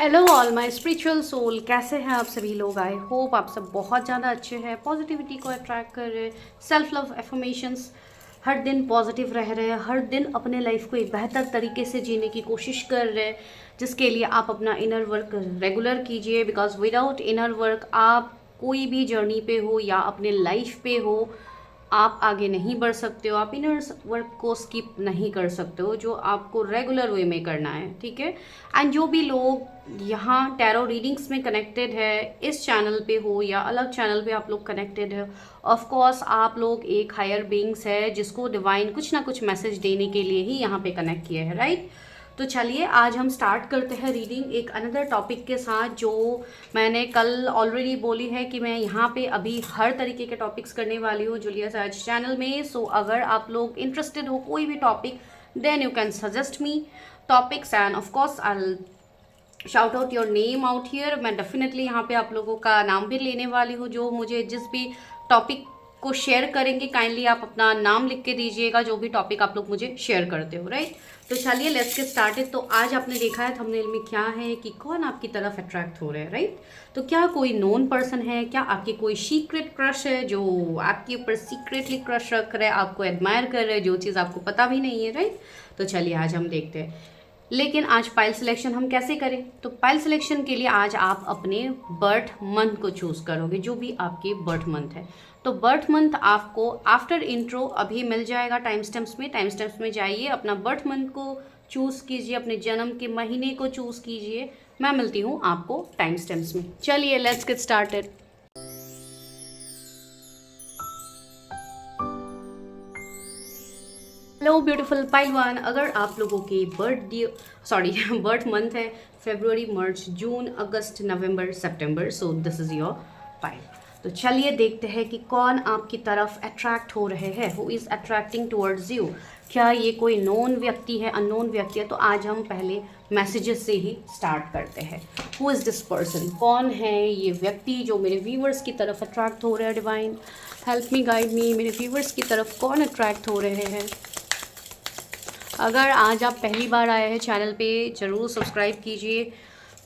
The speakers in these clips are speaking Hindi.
Hello all my spiritual soul, कैसे हैं आप सभी लोग। आई होप आप सब बहुत ज़्यादा अच्छे हैं, पॉजिटिविटी को अट्रैक्ट कर रहे हैं, सेल्फ लव एफर्मेशंस, हर दिन पॉजिटिव रह रहे हैं, हर दिन अपने लाइफ को एक बेहतर तरीके से जीने की कोशिश कर रहे हैं, जिसके लिए आप अपना इनर वर्क रेगुलर कीजिए। बिकॉज विदाउट इनर वर्क आप कोई भी जर्नी पे हो या अपने लाइफ पे हो, आप आगे नहीं बढ़ सकते हो। आप इनर वर्क को स्किप नहीं कर सकते हो, जो आपको रेगुलर वे में करना है, ठीक है। एंड जो भी लोग यहाँ टैरो रीडिंग्स में कनेक्टेड है, इस चैनल पे हो या अलग चैनल पे आप लोग कनेक्टेड है, ऑफ कोर्स आप लोग एक हायर बीइंग्स है जिसको डिवाइन कुछ ना कुछ मैसेज देने के लिए ही यहाँ पे कनेक्ट किए हैं, राइट। तो चलिए आज हम स्टार्ट करते हैं रीडिंग एक अनदर टॉपिक के साथ, जो मैंने कल ऑलरेडी बोली है कि मैं यहाँ पे अभी हर तरीके के टॉपिक्स करने वाली हूँ जूलिया सैज चैनल में। सो अगर आप लोग इंटरेस्टेड हो कोई भी topic, then you can suggest me topics and of course I shout out your name out here. मैं डेफिनेटली यहाँ पे आप लोगों का नाम भी लेने वाली हूँ, जो मुझे जिस भी टॉपिक को शेयर करेंगे काइंडली आप अपना नाम लिख के दीजिएगा, जो भी टॉपिक आप लोग मुझे शेयर करते हो, राइट। तो चलिए लेट्स गेट स्टार्टेड। तो आज आपने देखा है थंबनेल में क्या है कि कौन आपकी तरफ अट्रैक्ट हो रहे हैं, राइट। तो क्या कोई नोन पर्सन है, क्या आपकी कोई सीक्रेट क्रश है जो आपके ऊपर सीक्रेटली क्रश रख रहे हैं, आपको एडमायर कर रहे हैं, जो चीज़ आपको पता भी नहीं है, राइट। तो चलिए आज हम देखते हैं। लेकिन आज पाइल सिलेक्शन हम कैसे करें, तो पाइल सिलेक्शन के लिए आज आप अपने बर्थ मंथ को चूज़ करोगे, जो भी आपके बर्थ मंथ है। तो बर्थ मंथ आपको आफ्टर इंट्रो अभी मिल जाएगा टाइम स्टैम्प्स में जाइए, अपना बर्थ मंथ को चूज़ कीजिए, अपने जन्म के महीने को चूज़ कीजिए। मैं मिलती हूँ आपको टाइम स्टैम्प्स में। चलिए let's get started. Hello beautiful pile one, अगर आप लोगों के बर्थ मंथ है फरवरी, मार्च, जून, अगस्त, नवंबर, सितंबर, so this is your pile. तो चलिए देखते हैं कि कौन आपकी तरफ अट्रैक्ट हो रहे हैं, who is attracting towards you. क्या ये कोई नोन व्यक्ति है, अननोन व्यक्ति है? तो आज हम पहले मैसेजेस से ही स्टार्ट करते हैं। हु इज़ दिस पर्सन, कौन है ये व्यक्ति जो मेरे व्यूवर्स की तरफ अट्रैक्ट हो रहे हैं। डिवाइन हेल्प मी, गाइड मी, मेरे व्यूवर्स की तरफ कौन अट्रैक्ट हो रहे हैं। अगर आज आप पहली बार आए हैं चैनल पे, ज़रूर सब्सक्राइब कीजिए।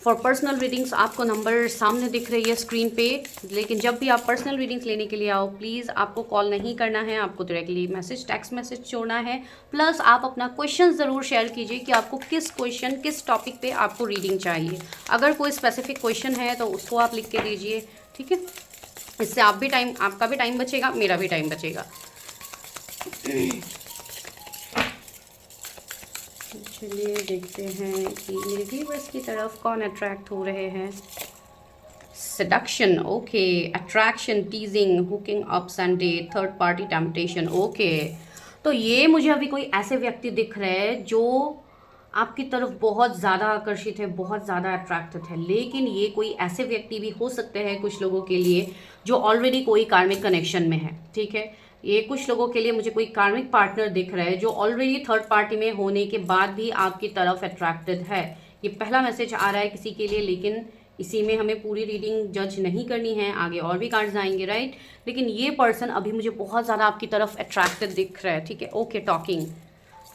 फॉर पर्सनल रीडिंग्स आपको नंबर सामने दिख रही है स्क्रीन पे, लेकिन जब भी आप पर्सनल रीडिंग्स लेने के लिए आओ, प्लीज़ आपको कॉल नहीं करना है, आपको डायरेक्टली टेक्स्ट मैसेज छोड़ना है। प्लस आप अपना क्वेश्चन ज़रूर शेयर कीजिए कि आपको किस क्वेश्चन, किस टॉपिक पे आपको रीडिंग चाहिए। अगर कोई स्पेसिफिक क्वेश्चन है तो उसको आप लिख के दीजिए, ठीक है। इससे आपका भी टाइम बचेगा, मेरा भी टाइम बचेगा। चलिए देखते हैं कि मेरे व्यूवर्स की तरफ कौन अट्रैक्ट हो रहे हैं। Seduction, okay, attraction, teasing, hooking ups and date, third party temptation, okay. तो ये मुझे अभी कोई ऐसे व्यक्ति दिख रहे हैं जो आपकी तरफ बहुत ज़्यादा आकर्षित है, बहुत ज़्यादा अट्रैक्टेड है। लेकिन ये कोई ऐसे व्यक्ति भी हो सकते हैं कुछ लोगों के लिए जो ऑलरेडी कोई कार्मिक कनेक्शन में है, ठीक है। ये कुछ लोगों के लिए मुझे कोई कार्मिक पार्टनर दिख रहा है जो ऑलरेडी थर्ड पार्टी में होने के बाद भी आपकी तरफ अट्रैक्टेड है। ये पहला मैसेज आ रहा है किसी के लिए, लेकिन इसी में हमें पूरी रीडिंग जज नहीं करनी है, आगे और भी कार्ड्स आएंगे, राइट। लेकिन ये पर्सन अभी मुझे बहुत ज़्यादा आपकी तरफ अट्रैक्टेड दिख रहा है, ठीक है। Okay, talking,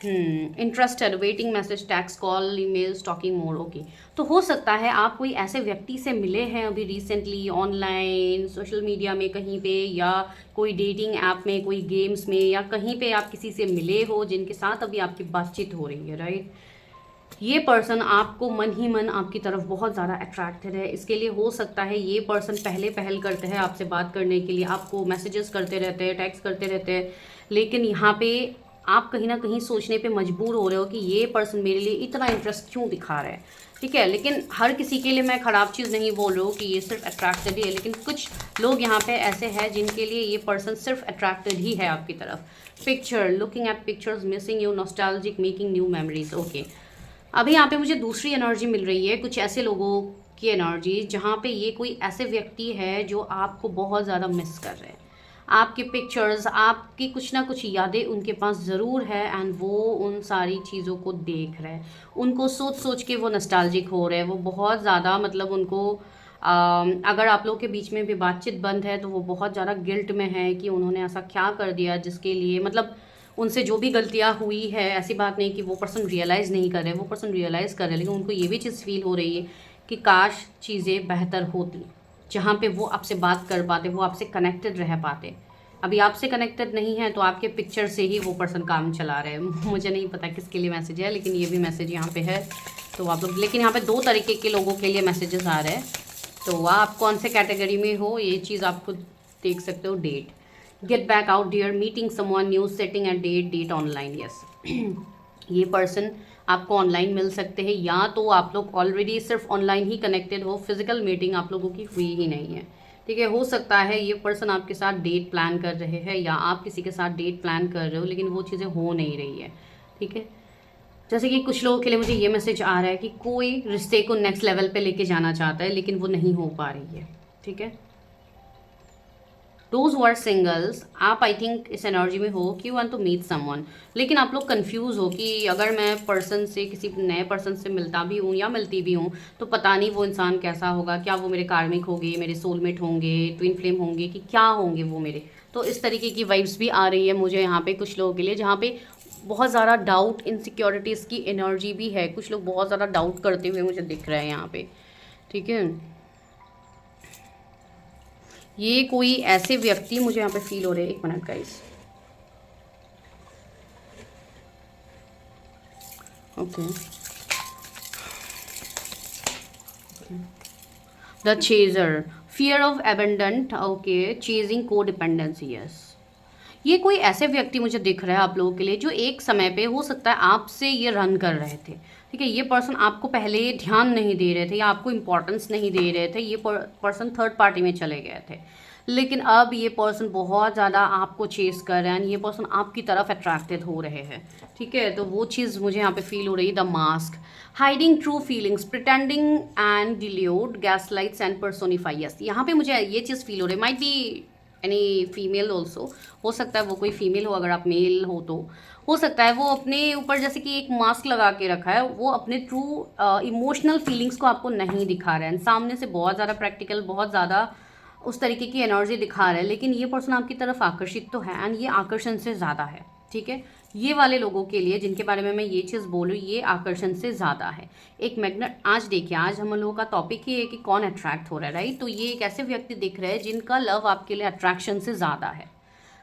interested, waiting message, tax, call, emails, talking mode, okay. तो हो सकता है आप कोई ऐसे व्यक्ति से मिले हैं अभी रिसेंटली, ऑनलाइन, सोशल मीडिया में कहीं पे, या कोई डेटिंग ऐप में, कोई गेम्स में, या कहीं पे आप किसी से मिले हो जिनके साथ अभी आपकी बातचीत हो रही है, राइट। ये पर्सन आपको मन ही मन आपकी तरफ बहुत ज़्यादा अट्रैक्टेड है। इसके लिए हो सकता है ये पर्सन पहल करते हैं आपसे बात करने के लिए, आपको मैसेजेस करते रहते हैं, टेक्स्ट करते रहते हैं, लेकिन यहाँ पे आप कहीं ना कहीं सोचने पे मजबूर हो रहे हो कि ये पर्सन मेरे लिए इतना इंटरेस्ट क्यों दिखा रहा है, ठीक है। लेकिन हर किसी के लिए मैं ख़राब चीज़ नहीं बोल रही हूँ कि ये सिर्फ अट्रैक्टेड ही है, लेकिन कुछ लोग यहाँ पे ऐसे हैं जिनके लिए ये पर्सन सिर्फ अट्रैक्टेड ही है आपकी तरफ। Picture, looking at pictures, missing you, nostalgic, making new memories, okay. अभी यहाँ पे मुझे दूसरी एनर्जी मिल रही है, कुछ ऐसे लोगों की एनर्जी जहाँ पे ये कोई ऐसे व्यक्ति है जो आपको बहुत ज़्यादा मिस कर रहे हैं। आपके पिक्चर्स, आपकी कुछ ना कुछ यादें उनके पास ज़रूर है, एंड वो उन सारी चीज़ों को देख रहे हैं, उनको सोच सोच के वो नॉस्टैल्जिक हो रहे हैं, वो बहुत ज़्यादा, मतलब उनको अगर आप लोग के बीच में भी बातचीत बंद है तो वो बहुत ज़्यादा गिल्ट में है कि उन्होंने ऐसा क्या कर दिया जिसके लिए, मतलब उनसे जो भी गलतियाँ हुई है, ऐसी बात नहीं कि वो पर्सन रियलाइज़ नहीं कर रहे, वो पर्सन रियलाइज़ कर रहे हैं, लेकिन उनको ये भी चीज़ फील हो रही है कि काश चीज़ें बेहतर होती, जहाँ पे वो आपसे बात कर पाते, वो आपसे कनेक्टेड रह पाते। अभी आपसे कनेक्टेड नहीं है तो आपके पिक्चर से ही वो पर्सन काम चला रहे हैं। मुझे नहीं पता किसके लिए मैसेज है, लेकिन ये भी मैसेज यहाँ पे है। तो आप लोग, लेकिन यहाँ पे 2 तरीके के लोगों के लिए मैसेजेस आ रहे हैं, तो आप कौन से कैटेगरी में हो ये चीज़ आप खुद देख सकते हो। Date, get back out dear, meeting someone new, setting a date online. Yes, ये पर्सन आपको ऑनलाइन मिल सकते हैं, या तो आप लोग ऑलरेडी सिर्फ ऑनलाइन ही कनेक्टेड हो, फिजिकल मीटिंग आप लोगों की हुई ही नहीं है। ठीक है, हो सकता है ये पर्सन आपके साथ डेट प्लान कर रहे हैं, या आप किसी के साथ डेट प्लान कर रहे हो, लेकिन वो चीज़ें हो नहीं रही है। ठीक है, जैसे कि कुछ लोगों के लिए मुझे ये मैसेज आ रहा है कि कोई रिश्ते को नेक्स्ट लेवल पे लेके जाना चाहता है, लेकिन वो नहीं हो पा रही है। ठीक है, दोज वर सिंगल्स, आप आई थिंक इस एनर्जी में हो कि you want to meet someone, लेकिन आप लोग कंफ्यूज हो कि अगर मैं पर्सन से, किसी नए पर्सन से मिलता भी हूँ या मिलती भी हूँ, तो पता नहीं वो इंसान कैसा होगा, क्या वो मेरे कार्मिक होंगे, मेरे सोलमेट होंगे, ट्विन फ्लेम होंगे, कि क्या होंगे वो मेरे। तो इस तरीके की वाइब्स भी आ रही है मुझे यहाँ पे कुछ लोगों के लिए, जहाँ पे बहुत ज़्यादा डाउट, इनसिक्योरिटीज़ की एनर्जी भी है। कुछ लोग बहुत ज़्यादा डाउट करते हुए मुझे दिख रहे हैं यहाँ पे। ठीक है, ये कोई ऐसे व्यक्ति मुझे यहाँ पे फील हो रहे हैं। 1 minute guys. Okay, the chaser, fear of abundant. Okay, chasing को डिपेंडेंसी। यस, ये कोई ऐसे व्यक्ति मुझे दिख रहा है आप लोगों के लिए, जो एक समय पे हो सकता है आपसे ये रन कर रहे थे। ठीक है, ये पर्सन आपको पहले ध्यान नहीं दे रहे थे, या आपको इम्पोर्टेंस नहीं दे रहे थे, ये पर्सन थर्ड पार्टी में चले गए थे, लेकिन अब ये पर्सन बहुत ज़्यादा आपको चेस कर रहे हैं, ये पर्सन आपकी तरफ अट्रैक्टेड हो रहे हैं। ठीक है, तो वो चीज़ मुझे यहाँ पे फील हो रही है। The mask, hiding true feelings, pretending and delude, gas lights and personify. Yes, यहाँ पे मुझे ये चीज़ फील हो रही है। Might be any female also, हो सकता है वो कोई फीमेल हो, अगर आप मेल हो तो हो सकता है वो अपने ऊपर जैसे कि एक मास्क लगा के रखा है, वो अपने ट्रू इमोशनल फीलिंग्स को आपको नहीं दिखा रहे हैं। सामने से बहुत ज़्यादा प्रैक्टिकल, बहुत ज़्यादा उस तरीके की एनर्जी दिखा रहा है, लेकिन ये पर्सन आपकी तरफ आकर्षित तो है, एंड ये आकर्षण से ज़्यादा है। ठीक है, ये वाले लोगों के लिए जिनके बारे में मैं ये चीज़ बोलूँ, ये आकर्षण से ज़्यादा है। एक मैग्नेट, आज देखिए, आज हम लोगों का टॉपिक ही है कि कौन अट्रैक्ट हो रहा है, राइट। तो ये एक ऐसे व्यक्ति दिख रहे हैं जिनका लव आपके लिए अट्रैक्शन से ज़्यादा है।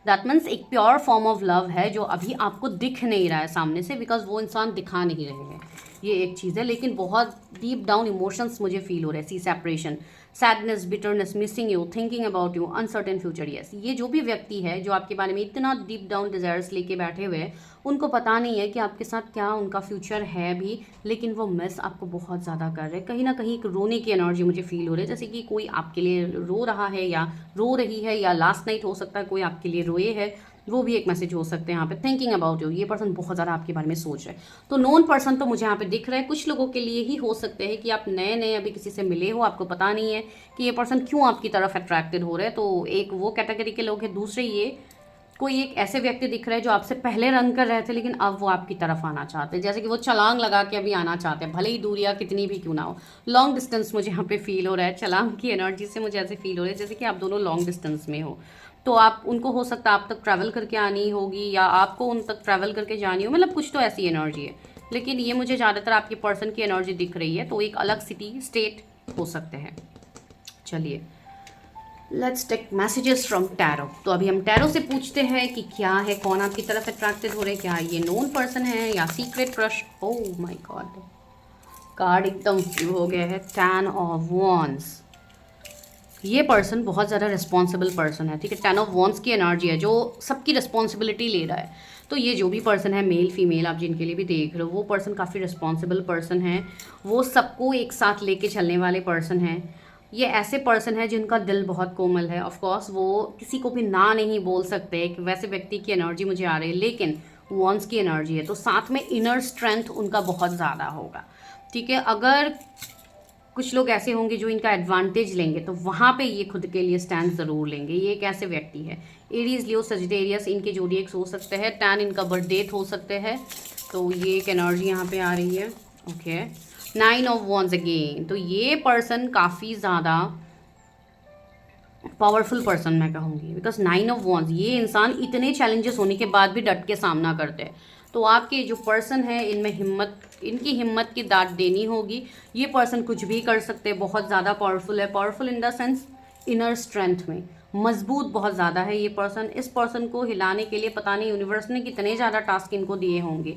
दैट मीन्स एक प्योर फॉर्म ऑफ लव है जो अभी आपको दिख नहीं रहा है सामने से, बिकॉज वो इंसान दिखा नहीं रहे हैं। ये एक चीज़ है, लेकिन बहुत डीप डाउन इमोशंस मुझे फील हो रहे हैं। See separation, sadness, bitterness, missing you, thinking about you, uncertain future. Yes, ये जो भी व्यक्ति है जो आपके बारे में इतना डीप डाउन डिजायर्स लेके बैठे हुए हैं, उनको पता नहीं है कि आपके साथ क्या उनका फ्यूचर है भी, लेकिन वो मिस आपको बहुत ज़्यादा कर रहे हैं। कहीं ना कहीं एक रोने की एनर्जी मुझे फील हो रही है, जैसे कि कोई आपके लिए रो रहा है या रो रही है, या लास्ट नाइट हो सकता है कोई आपके लिए रोए है, वो भी एक मैसेज हो सकते हैं यहाँ पे। थिंकिंग अबाउट यू, ये पर्सन बहुत ज़्यादा आपके बारे में सोच रहे हैं। तो नॉन पर्सन तो मुझे यहाँ पे दिख रहा है, कुछ लोगों के लिए ही हो सकते हैं कि आप नए नए अभी किसी से मिले हो, आपको पता नहीं है कि ये पर्सन क्यों आपकी तरफ अट्रैक्टेड हो रहे हैं। तो एक वो कैटेगरी के लोग हैं। दूसरे, ये कोई एक ऐसे व्यक्ति दिख रहा है जो आपसे पहले रन कर रहे थे, लेकिन अब वो आपकी तरफ आना चाहते हैं, जैसे कि वो छलांग लगा के अभी आना चाहते हैं, भले ही दूरियां कितनी भी क्यों ना हो। लॉन्ग डिस्टेंस मुझे यहाँ पे फील हो रहा है, छलांग की एनर्जी से मुझे ऐसे फील हो रहा है जैसे कि आप दोनों लॉन्ग डिस्टेंस में हो। तो आप उनको, हो सकता है आप तक ट्रैवल करके आनी होगी, या आपको उन तक ट्रैवल करके जानी हो, मतलब कुछ तो ऐसी एनर्जी है। लेकिन ये मुझे ज़्यादातर आपके पर्सन की एनर्जी दिख रही है, तो एक अलग सिटी, स्टेट हो सकते हैं। चलिए, let's take messages from tarot. तो अभी हम टैरो से पूछते हैं कि क्या है, कौन आपकी तरफ अट्रैक्टेड हो रहे हैं, क्या ये नोन पर्सन है या secret crush. Oh my God, card एकदम फ्यू हो गया है, 10 ऑफ वॉन्ड्स। ये पर्सन बहुत ज़्यादा रिस्पॉन्सिबल पर्सन है। ठीक है, 10 ऑफ वॉन्ड्स की एनर्जी है, जो सबकी रिस्पॉन्सिबिलिटी ले रहा है। तो ये जो भी पर्सन है, मेल फीमेल, आप जिनके लिए भी देख रहे हो, वो पर्सन काफ़ी रिस्पॉन्सिबल पर्सन है। वो सबको एक साथ लेके चलने वाले पर्सन हैं। ये ऐसे पर्सन है जिनका दिल बहुत कोमल है। ऑफ कोर्स वो किसी को भी ना नहीं बोल सकते, एक वैसे व्यक्ति की एनर्जी मुझे आ रही है, लेकिन वॉन्ड्स की एनर्जी है, तो साथ में इनर स्ट्रेंथ उनका बहुत ज़्यादा होगा। ठीक है, अगर कुछ लोग ऐसे होंगे जो इनका एडवांटेज लेंगे, तो वहाँ पे ये खुद के लिए स्टैंड ज़रूर लेंगे। ये एक ऐसे व्यक्ति है। एरीज, लियो, सजिटेरियस इनके जोडिएक्स हो सकते हैं। 10 इनका बर्थ डेट हो सकते हैं। तो ये एक एनर्जी यहाँ पे आ रही है। Okay, 9 of wands again. तो ये पर्सन काफ़ी ज़्यादा पावरफुल पर्सन मैं कहूँगी, बिकॉज 9 ऑफ वॉन्ड्स, ये इंसान इतने चैलेंजेस होने के बाद भी डट के सामना करते हैं। तो आपके जो पर्सन है, इनमें हिम्मत इनकी हिम्मत की दाद देनी होगी। ये पर्सन कुछ भी कर सकते हैं, बहुत ज़्यादा पावरफुल है, powerful in the sense inner strength में मजबूत बहुत ज़्यादा है ये पर्सन। इस पर्सन को हिलाने के लिए पता नहीं यूनिवर्स ने कितने ज़्यादा टास्क इनको दिए होंगे,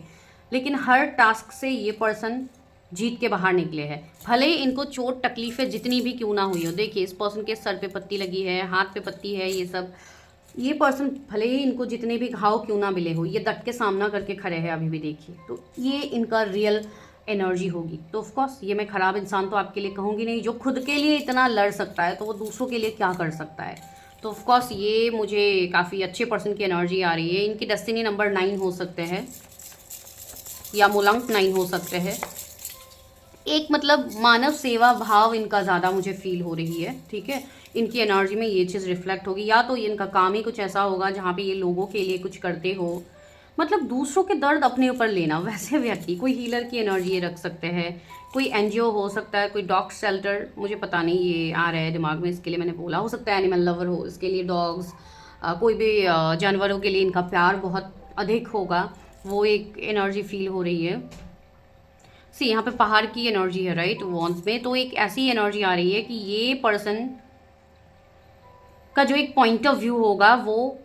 लेकिन हर टास्क से ये पर्सन जीत के बाहर निकले हैं। भले ही इनको चोट तकलीफें जितनी भी क्यों ना हुई हो, देखिए इस पर्सन के सर पे पत्ती लगी है, हाथ पे पत्ती है, ये सब, ये पर्सन भले ही इनको जितने भी घाव क्यों ना मिले हो, ये डट के सामना करके खड़े हैं अभी भी। देखिए तो ये इनका रियल एनर्जी होगी। तो ऑफकोर्स ये मैं ख़राब इंसान तो आपके लिए कहूँगी नहीं, जो खुद के लिए इतना लड़ सकता है तो वो दूसरों के लिए क्या कर सकता है। तो ऑफकोर्स ये मुझे काफ़ी अच्छे पर्सन की एनर्जी आ रही है। इनकी डेस्टिनी नंबर 9 हो सकते हैं या मूलांक 9 हो सकते हैं। एक मतलब मानव सेवा भाव इनका ज़्यादा मुझे फील हो रही है, ठीक है। इनकी एनर्जी में ये चीज़ रिफ्लेक्ट होगी, या तो इनका काम ही कुछ ऐसा होगा जहाँ पे ये लोगों के लिए कुछ करते हो, मतलब दूसरों के दर्द अपने ऊपर लेना, वैसे व्यक्ति। कोई हीलर की एनर्जी ये रख सकते हैं, कोई एनजीओ हो सकता है, कोई डॉग शेल्टर, मुझे पता नहीं, ये आ रहा है दिमाग में, इसके लिए मैंने बोला। हो सकता है एनिमल लवर हो, इसके लिए डॉग्स, कोई भी जानवरों के लिए इनका प्यार बहुत अधिक होगा, वो एक एनर्जी फील हो रही है। सी यहाँ पे पहाड़ की एनर्जी है, राइट, वॉन्स में। तो एक ऐसी एनर्जी आ रही है कि ये पर्सन का जो एक पॉइंट ऑफ व्यू होगा वो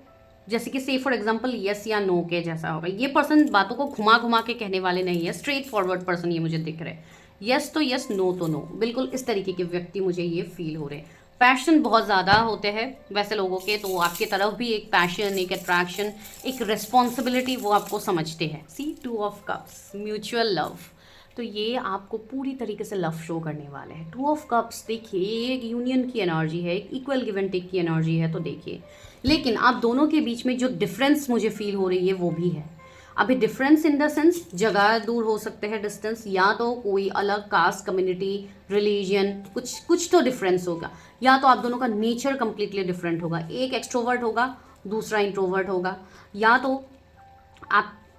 जैसे कि से फॉर एग्जांपल यस या नो के जैसा होगा। ये पर्सन बातों को घुमा घुमा के कहने वाले नहीं है, स्ट्रेट फॉरवर्ड पर्सन ये मुझे दिख रहे हैं। यस तो यस, नो तो नो, बिल्कुल इस तरीके के व्यक्ति मुझे ये फील हो रहे हैं। पैशन बहुत ज़्यादा होते हैं वैसे लोगों के, तो आपकी तरफ भी एक पैशन, एक अट्रैक्शन, एक रिस्पॉन्सिबिलिटी वो आपको समझते हैं। सी 2 ऑफ कप्स, म्यूचुअल लव, तो ये आपको पूरी तरीके से लव शो करने वाले हैं। 2 ऑफ कप्स देखिए, ये एक यूनियन की एनर्जी है, एक इक्वल गिव एंड टेक की एनर्जी है। तो देखिए, लेकिन आप दोनों के बीच में जो डिफरेंस मुझे फील हो रही है वो भी है। अभी डिफरेंस इन द सेंस जगह दूर हो सकते हैं, डिस्टेंस, या तो कोई अलग कास्ट, कम्युनिटी, रिलीजन, कुछ तो डिफरेंस होगा, या तो आप दोनों का नेचर कंप्लीटली डिफरेंट होगा। एक एक्सट्रोवर्ट होगा, दूसरा इंट्रोवर्ट होगा, या तो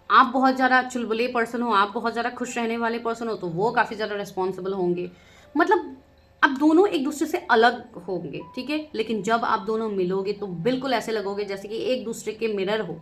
आप बहुत ज़्यादा चुलबुले पर्सन हो, आप बहुत ज़्यादा खुश रहने वाले पर्सन हो, तो वो काफ़ी ज़्यादा रिस्पॉन्सिबल होंगे। मतलब आप दोनों एक दूसरे से अलग होंगे, ठीक है, लेकिन जब आप दोनों मिलोगे तो बिल्कुल ऐसे लगोगे जैसे कि एक दूसरे के मिरर हो,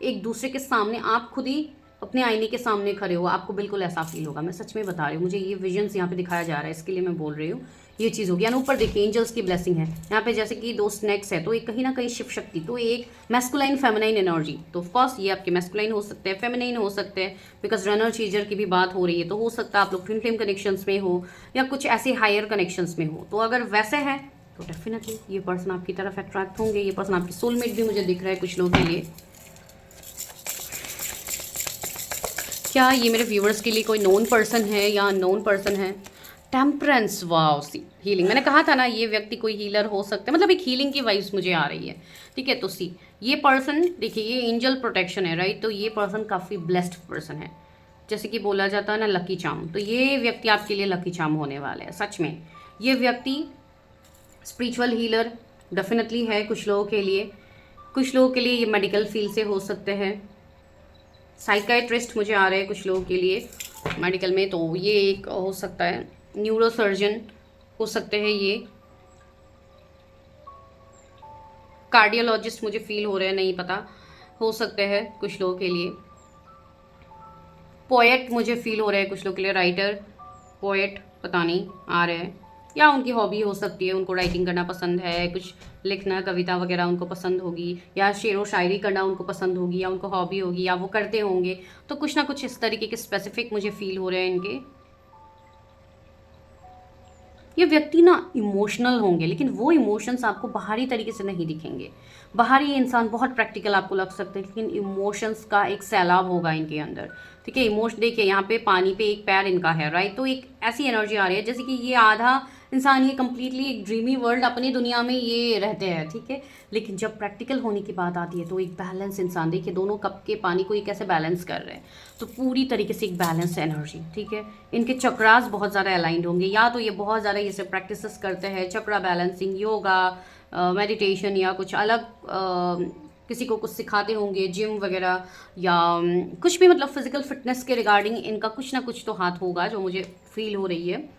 एक दूसरे के सामने आप खुद ही अपने आईने के सामने खड़े हो, आपको बिल्कुल ऐसा फील होगा। मैं सच में बता रही हूँ, मुझे ये विजन्स यहाँ पे दिखाया जा रहा है, इसके लिए मैं बोल रही हूँ ये चीज़ होगी। यानी ऊपर देखिए एंजल्स की ब्लेसिंग है यहाँ पे, जैसे कि 2 स्नैक्स है, तो एक कहीं ना कहीं शिव शक्ति, तो एक मैस्कुलाइन फेमिनाइन एनर्जी। तो ऑफकोर्स ये आपके मैस्कुलाइन हो सकते हैं, फेमिनाइन हो सकते हैं, बिकॉज रनर चीजर की भी बात हो रही है, तो हो सकता है आप लोग ट्विन फ्लेम कनेक्शंस में हो या कुछ ऐसे हायर कनेक्शंस में हो। तो अगर वैसे है तो डेफिनेटली ये पर्सन आपकी तरफ अट्रैक्ट होंगे। ये पर्सन आपकी सोलमेट भी मुझे दिख रहा है कुछ लोगों के लिए। क्या ये मेरे व्यूअर्स के लिए कोई नोन पर्सन है या नोन पर्सन है? टेम्परेंस, वाओ, सी हीलिंग, मैंने कहा था ना ये व्यक्ति कोई हीलर हो सकता है, मतलब एक हीलिंग की वाइब्स मुझे आ रही है, ठीक है। तो सी ये पर्सन देखिए, ये एंजल प्रोटेक्शन है, राइट, तो ये पर्सन काफ़ी ब्लेस्ड पर्सन है, जैसे कि बोला जाता है ना लकी चार्म, तो ये व्यक्ति आपके लिए लकी चार्म होने वाले हैं सच में। ये व्यक्ति स्पिरिचुअल हीलर डेफिनेटली है कुछ लोगों के लिए, कुछ लोगों के लिए ये मेडिकल फील्ड से हो सकते हैं, साइकाइट्रिस्ट मुझे आ रहे हैं कुछ लोगों के लिए मेडिकल में, तो ये एक हो सकता है, न्यूरोसर्जन हो सकते हैं, ये कार्डियोलॉजिस्ट मुझे फील हो रहे हैं, नहीं पता, हो सकते हैं कुछ लोगों के लिए। पोएट मुझे फील हो रहा है कुछ लोगों के लिए, राइटर, पोएट पता नहीं आ रहे हैं, या उनकी हॉबी हो सकती है, उनको राइटिंग करना पसंद है, कुछ लिखना, कविता वगैरह उनको पसंद होगी, या शेर व शायरी करना उनको पसंद होगी, या उनको हॉबी होगी, या वो करते होंगे। तो कुछ ना कुछ इस तरीके के स्पेसिफिक मुझे फील हो रहे हैं इनके। ये व्यक्ति ना इमोशनल होंगे, लेकिन वो इमोशंस आपको बाहरी तरीके से नहीं दिखेंगे। बाहरी इंसान बहुत प्रैक्टिकल आपको लग सकते हैं, लेकिन इमोशंस का एक सैलाब होगा इनके अंदर, ठीक है। इमोशन देखिए, यहाँ पे पानी पे एक पैर इनका है, राइट, तो एक ऐसी एनर्जी आ रही है जैसे कि ये आधा इंसान, ये कंप्लीटली एक ड्रीमी वर्ल्ड अपनी दुनिया में ये रहते हैं, ठीक है, लेकिन जब प्रैक्टिकल होने की बात आती है तो एक बैलेंस इंसान, देखिए दोनों कप के पानी को ये कैसे बैलेंस कर रहे हैं, तो पूरी तरीके से एक बैलेंस एनर्जी, ठीक है। इनके चक्रास बहुत ज़्यादा अलाइंड होंगे, या तो ये बहुत ज़्यादा ये सब प्रैक्टिसेस करते हैं, चक्रा बैलेंसिंग, योगा, मेडिटेशन, या कुछ अलग किसी को कुछ सिखाते होंगे, जिम वगैरह, या कुछ भी, मतलब फिजिकल फिटनेस के रिगार्डिंग इनका कुछ ना कुछ तो हाथ होगा जो मुझे फील हो रही है।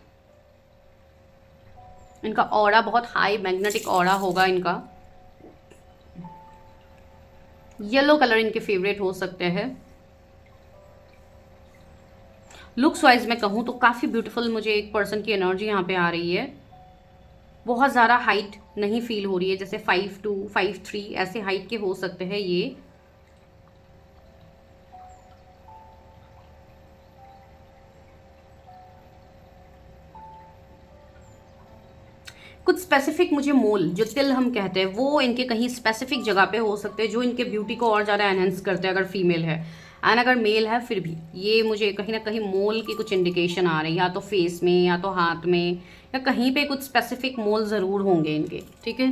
इनका ऑरा बहुत हाई मैग्नेटिक ऑरा होगा इनका। येलो कलर इनके फेवरेट हो सकते हैं। लुक्स वाइज मैं कहूँ तो काफ़ी ब्यूटीफुल मुझे एक पर्सन की एनर्जी यहाँ पे आ रही है। बहुत ज़्यादा हाइट नहीं फील हो रही है, जैसे 5'2", 5'3" ऐसे हाइट के हो सकते हैं ये। कुछ स्पेसिफिक मुझे मोल जो तिल हम कहते हैं वो इनके कहीं स्पेसिफिक जगह पे हो सकते हैं जो इनके ब्यूटी को और ज़्यादा एनहेंस करते हैं अगर फीमेल है। एंड अगर मेल है फिर भी ये मुझे कहीं ना कहीं मोल की कुछ इंडिकेशन आ रही है, या तो फेस में या तो हाथ में या कहीं पे कुछ स्पेसिफिक मोल ज़रूर होंगे इनके। ठीक है,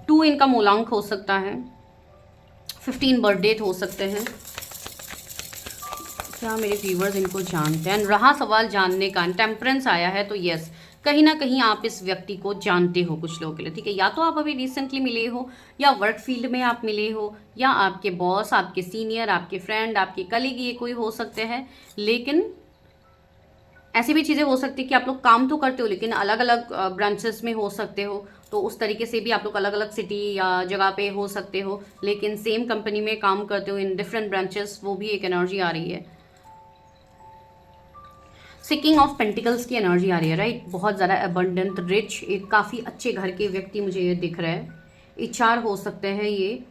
2 इनका मूलांक हो सकता है, 15 बर्थ डेट हो सकते हैं। क्या मेरे व्यूवर्स इनको जानते हैं? रहा सवाल जानने का, टेम्परेंस आया है तो यस, कहीं ना कहीं आप इस व्यक्ति को जानते हो कुछ लोगों के लिए। ठीक है, या तो आप अभी रिसेंटली मिले हो, या वर्क फील्ड में आप मिले हो, या आपके बॉस, आपके सीनियर, आपके फ्रेंड, आपके कलीग, ये कोई हो सकते हैं। लेकिन ऐसी भी चीज़ें हो सकती है कि आप लोग काम तो करते हो लेकिन अलग अलग ब्रांचेस में हो सकते हो, तो उस तरीके से भी आप लोग अलग अलग सिटी या जगह पे हो सकते हो, लेकिन सेम कंपनी में काम करते हो इन डिफरेंट ब्रांचेस, वो भी एक एनर्जी आ रही है। सिकिंग ऑफ पेंटिकल्स की एनर्जी आ रही है, राइट। बहुत ज़्यादा अबंडेंट, रिच, एक काफ़ी अच्छे घर के व्यक्ति मुझे ये दिख रहा है। इच्छार हो सकते हैं ये,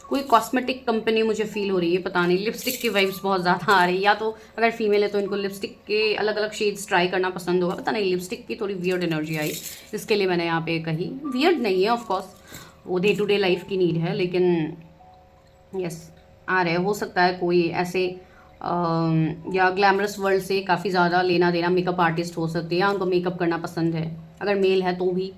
कोई कॉस्मेटिक कंपनी मुझे फील हो रही है, पता नहीं, लिपस्टिक की वाइब्स बहुत ज़्यादा आ रही है। या तो अगर फीमेल है तो इनको लिपस्टिक के अलग अलग शेड्स ट्राई करना पसंद होगा, पता नहीं, लिपस्टिक की थोड़ी वियर्ड एनर्जी आई, इसके लिए मैंने यहाँ पे कही। वियर्ड नहीं है ऑफकोर्स, वो डे टू डे लाइफ की नीड है, लेकिन यस आ रहे हो सकता है कोई ऐसे या ग्लैमरस वर्ल्ड से काफ़ी ज़्यादा लेना देना, मेकअप आर्टिस्ट हो सकते हैं या उनको मेकअप करना पसंद है। अगर मेल है तो भी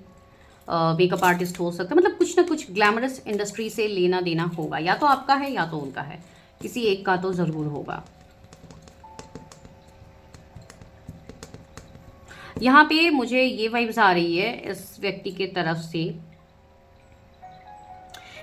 मेकअप आर्टिस्ट हो सकता है, मतलब कुछ ना कुछ ग्लैमरस इंडस्ट्री से लेना देना होगा, या तो आपका है या तो उनका है, किसी एक का तो ज़रूर होगा। यहाँ पे मुझे ये वाइब्स आ रही है इस व्यक्ति के तरफ से,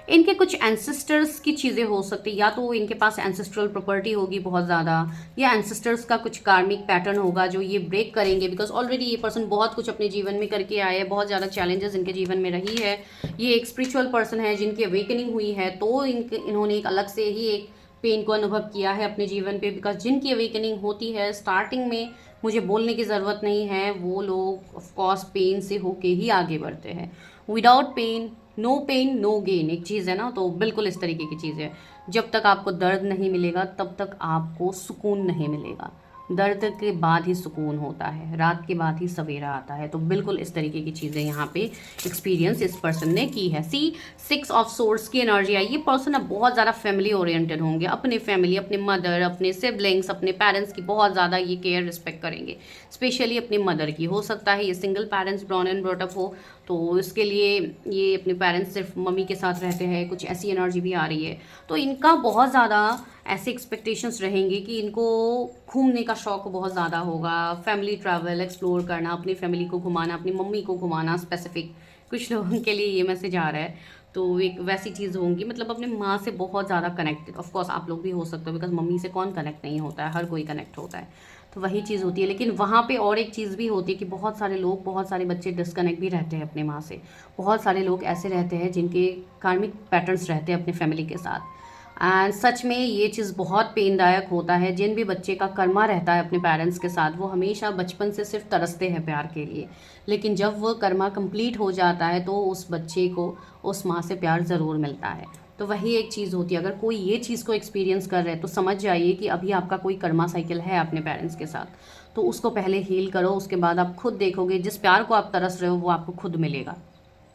इनके कुछ एंसेस्टर्स की चीज़ें हो सकती, या तो इनके पास एंसेस्ट्रल प्रॉपर्टी होगी बहुत ज़्यादा, या एंसेस्टर्स का कुछ कार्मिक पैटर्न होगा जो ये ब्रेक करेंगे, बिकॉज ऑलरेडी ये पर्सन बहुत कुछ अपने जीवन में करके आए हैं, बहुत ज़्यादा चैलेंजेस इनके जीवन में रही है। ये एक स्पिरिचुअल पर्सन है जिनकी अवेकनिंग हुई है, तो इन्होंने एक अलग से ही एक पेन को अनुभव किया है अपने जीवन पे, बिकॉज जिनकी अवेकनिंग होती है स्टार्टिंग में, मुझे बोलने की ज़रूरत नहीं है, वो लोग ऑफकोर्स पेन से होके ही आगे बढ़ते हैं। Without pain no pain no gain, एक चीज़ है ना, तो बिल्कुल इस तरीके की चीज़ है। जब तक आपको दर्द नहीं मिलेगा तब तक आपको सुकून नहीं मिलेगा। दर्द के बाद ही सुकून होता है, रात के बाद ही सवेरा आता है, तो बिल्कुल इस तरीके की चीज़ें यहाँ पे एक्सपीरियंस इस पर्सन ने की है। सी 6 ऑफ सोर्ड्स की एनर्जी आई। ये पर्सन अब बहुत ज़्यादा फैमिली ओरिएंटेड होंगे, अपने फैमिली, अपने मदर, अपने सिबलिंग्स, अपने पेरेंट्स की बहुत ज़्यादा ये केयर रिस्पेक्ट करेंगे, स्पेशली अपनी मदर की। हो सकता है ये single parents born and brought up हो, तो इसके लिए ये अपने पेरेंट्स सिर्फ मम्मी के साथ रहते हैं, कुछ ऐसी एनर्जी भी आ रही है। तो इनका बहुत ज़्यादा ऐसे एक्सपेक्टेशंस रहेंगे कि इनको घूमने का शौक बहुत ज़्यादा होगा, फैमिली ट्रैवल, एक्सप्लोर करना, अपनी फैमिली को घुमाना, अपनी मम्मी को घुमाना, स्पेसिफिक कुछ लोगों के लिए ये मैसेज आ रहा है। तो एक वैसी चीज़ होंगी, मतलब अपने माँ से बहुत ज़्यादा कनेक्टेड। ऑफ कोर्स आप लोग भी हो सकते हो, बिकॉज मम्मी से कौन कनेक्ट नहीं होता है, हर कोई कनेक्ट होता है, तो वही चीज़ होती है। लेकिन वहाँ पे और एक चीज़ भी होती है कि बहुत सारे लोग, बहुत सारे बच्चे डिस्कनेक्ट भी रहते हैं अपने माँ से। बहुत सारे लोग ऐसे रहते हैं जिनके कार्मिक पैटर्न्स रहते हैं अपने फैमिली के साथ, एंड सच में ये चीज़ बहुत पेनदायक होता है। जिन भी बच्चे का कर्मा रहता है अपने पेरेंट्स के साथ, वो हमेशा बचपन से सिर्फ तरसते हैं प्यार के लिए, लेकिन जब वो कर्मा कंप्लीट हो जाता है तो उस बच्चे को उस माँ से प्यार ज़रूर मिलता है। तो वही एक चीज़ होती है। अगर कोई ये चीज़ को एक्सपीरियंस कर रहे हैं तो समझ जाइए कि अभी आपका कोई कर्मा साइकिल है अपने पेरेंट्स के साथ, तो उसको पहले हील करो, उसके बाद आप खुद देखोगे जिस प्यार को आप तरस रहे हो वो आपको खुद मिलेगा।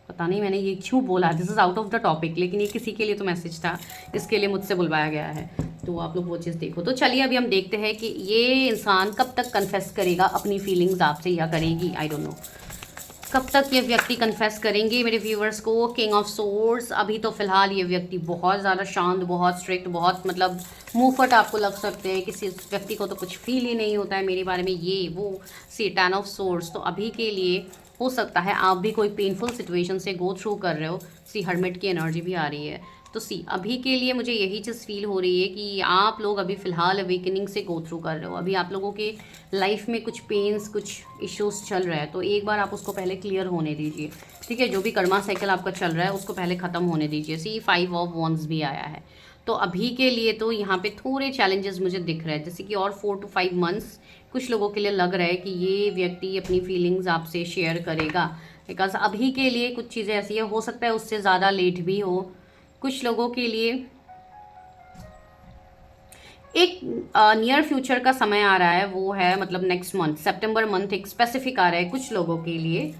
पता नहीं मैंने ये क्यों बोला, this is out of the topic, लेकिन ये किसी के लिए तो मैसेज था, इसके लिए मुझसे बुलवाया गया है, तो आप लोग वो चीज़ देखो। तो चलिए अभी हम देखते हैं कि ये इंसान कब तक कन्फेस करेगा अपनी फीलिंग्स आपसे, या करेगी, आई डोंट नो कब तक ये व्यक्ति कन्फेस करेंगे मेरे व्यूवर्स को। किंग ऑफ सोर्ड्स, अभी तो फिलहाल ये व्यक्ति बहुत ज़्यादा शांत, बहुत स्ट्रिक्ट, बहुत मतलब मुंह फट आपको लग सकते हैं, किसी व्यक्ति को तो कुछ फील ही नहीं होता है मेरे बारे में, ये वो। सी 10 ऑफ सोर्ड्स, तो अभी के लिए हो सकता है आप भी कोई पेनफुल सिचुएशन से गो थ्रू कर रहे हो। सी हर्मिट की एनर्जी भी आ रही है, तो सी अभी के लिए मुझे यही चीज़ फील हो रही है कि आप लोग अभी फ़िलहाल अवेकनिंग से गो थ्रू कर रहे हो। अभी आप लोगों के लाइफ में कुछ पेन्स, कुछ इश्यूज चल रहा है, तो एक बार आप उसको पहले क्लियर होने दीजिए, ठीक है। जो भी कर्मा साइकिल आपका चल रहा है उसको पहले ख़त्म होने दीजिए। सी 5 ऑफ वॉन्ड्स भी आया है, तो अभी के लिए तो यहाँ पे थोड़े चैलेंजेस मुझे दिख रहे हैं, जैसे कि और 4 to 5 मंथ्स कुछ लोगों के लिए लग रहा है कि ये व्यक्ति अपनी फीलिंग्स आपसे शेयर करेगा। बिकॉज अभी के लिए कुछ चीज़ें ऐसी है, हो सकता है उससे ज़्यादा लेट भी हो। कुछ लोगों के लिए एक नियर फ्यूचर का समय आ रहा है, वो है मतलब नेक्स्ट मंथ, सितंबर मंथ एक स्पेसिफिक आ रहा है कुछ लोगों के लिए।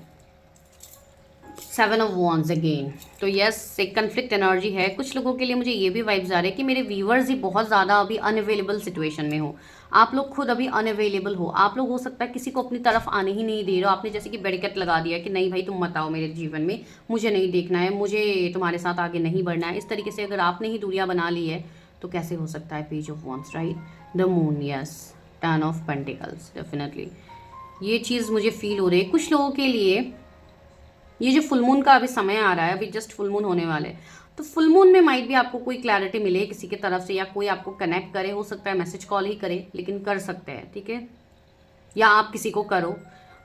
7 ऑफ वॉन्ड्स अगेन, तो यस एक कन्फ्लिक्ट एनर्जी है कुछ लोगों के लिए। मुझे ये भी वाइब्स आ रहे हैं कि मेरे व्यूवर्स ही बहुत ज़्यादा अभी अनअवेलेबल सिचुएशन में हो। आप लोग खुद अभी अनअवेलेबल हो, आप लोग हो सकता है किसी को अपनी तरफ आने ही नहीं दे रहे हो। आपने जैसे कि बैरिकेड लगा दिया कि नहीं भाई तुम मत आओ मेरे जीवन में, मुझे नहीं देखना है, मुझे तुम्हारे साथ आगे नहीं बढ़ना है। इस तरीके से अगर आपने ही दूरियां बना ली है तो कैसे हो सकता है। Page of wands, right, the moon, yes, 10 of pentacles, definitely ये चीज़ मुझे फील हो रही है कुछ लोगों के लिए। ये जो फुल मून का अभी समय आ रहा है, अभी जस्ट फुल मून होने वाले, तो फुल मून में माइट भी आपको कोई क्लैरिटी मिले किसी की तरफ से, या कोई आपको कनेक्ट करे। हो सकता है मैसेज कॉल ही करे, लेकिन कर सकते हैं, ठीक है, या आप किसी को करो।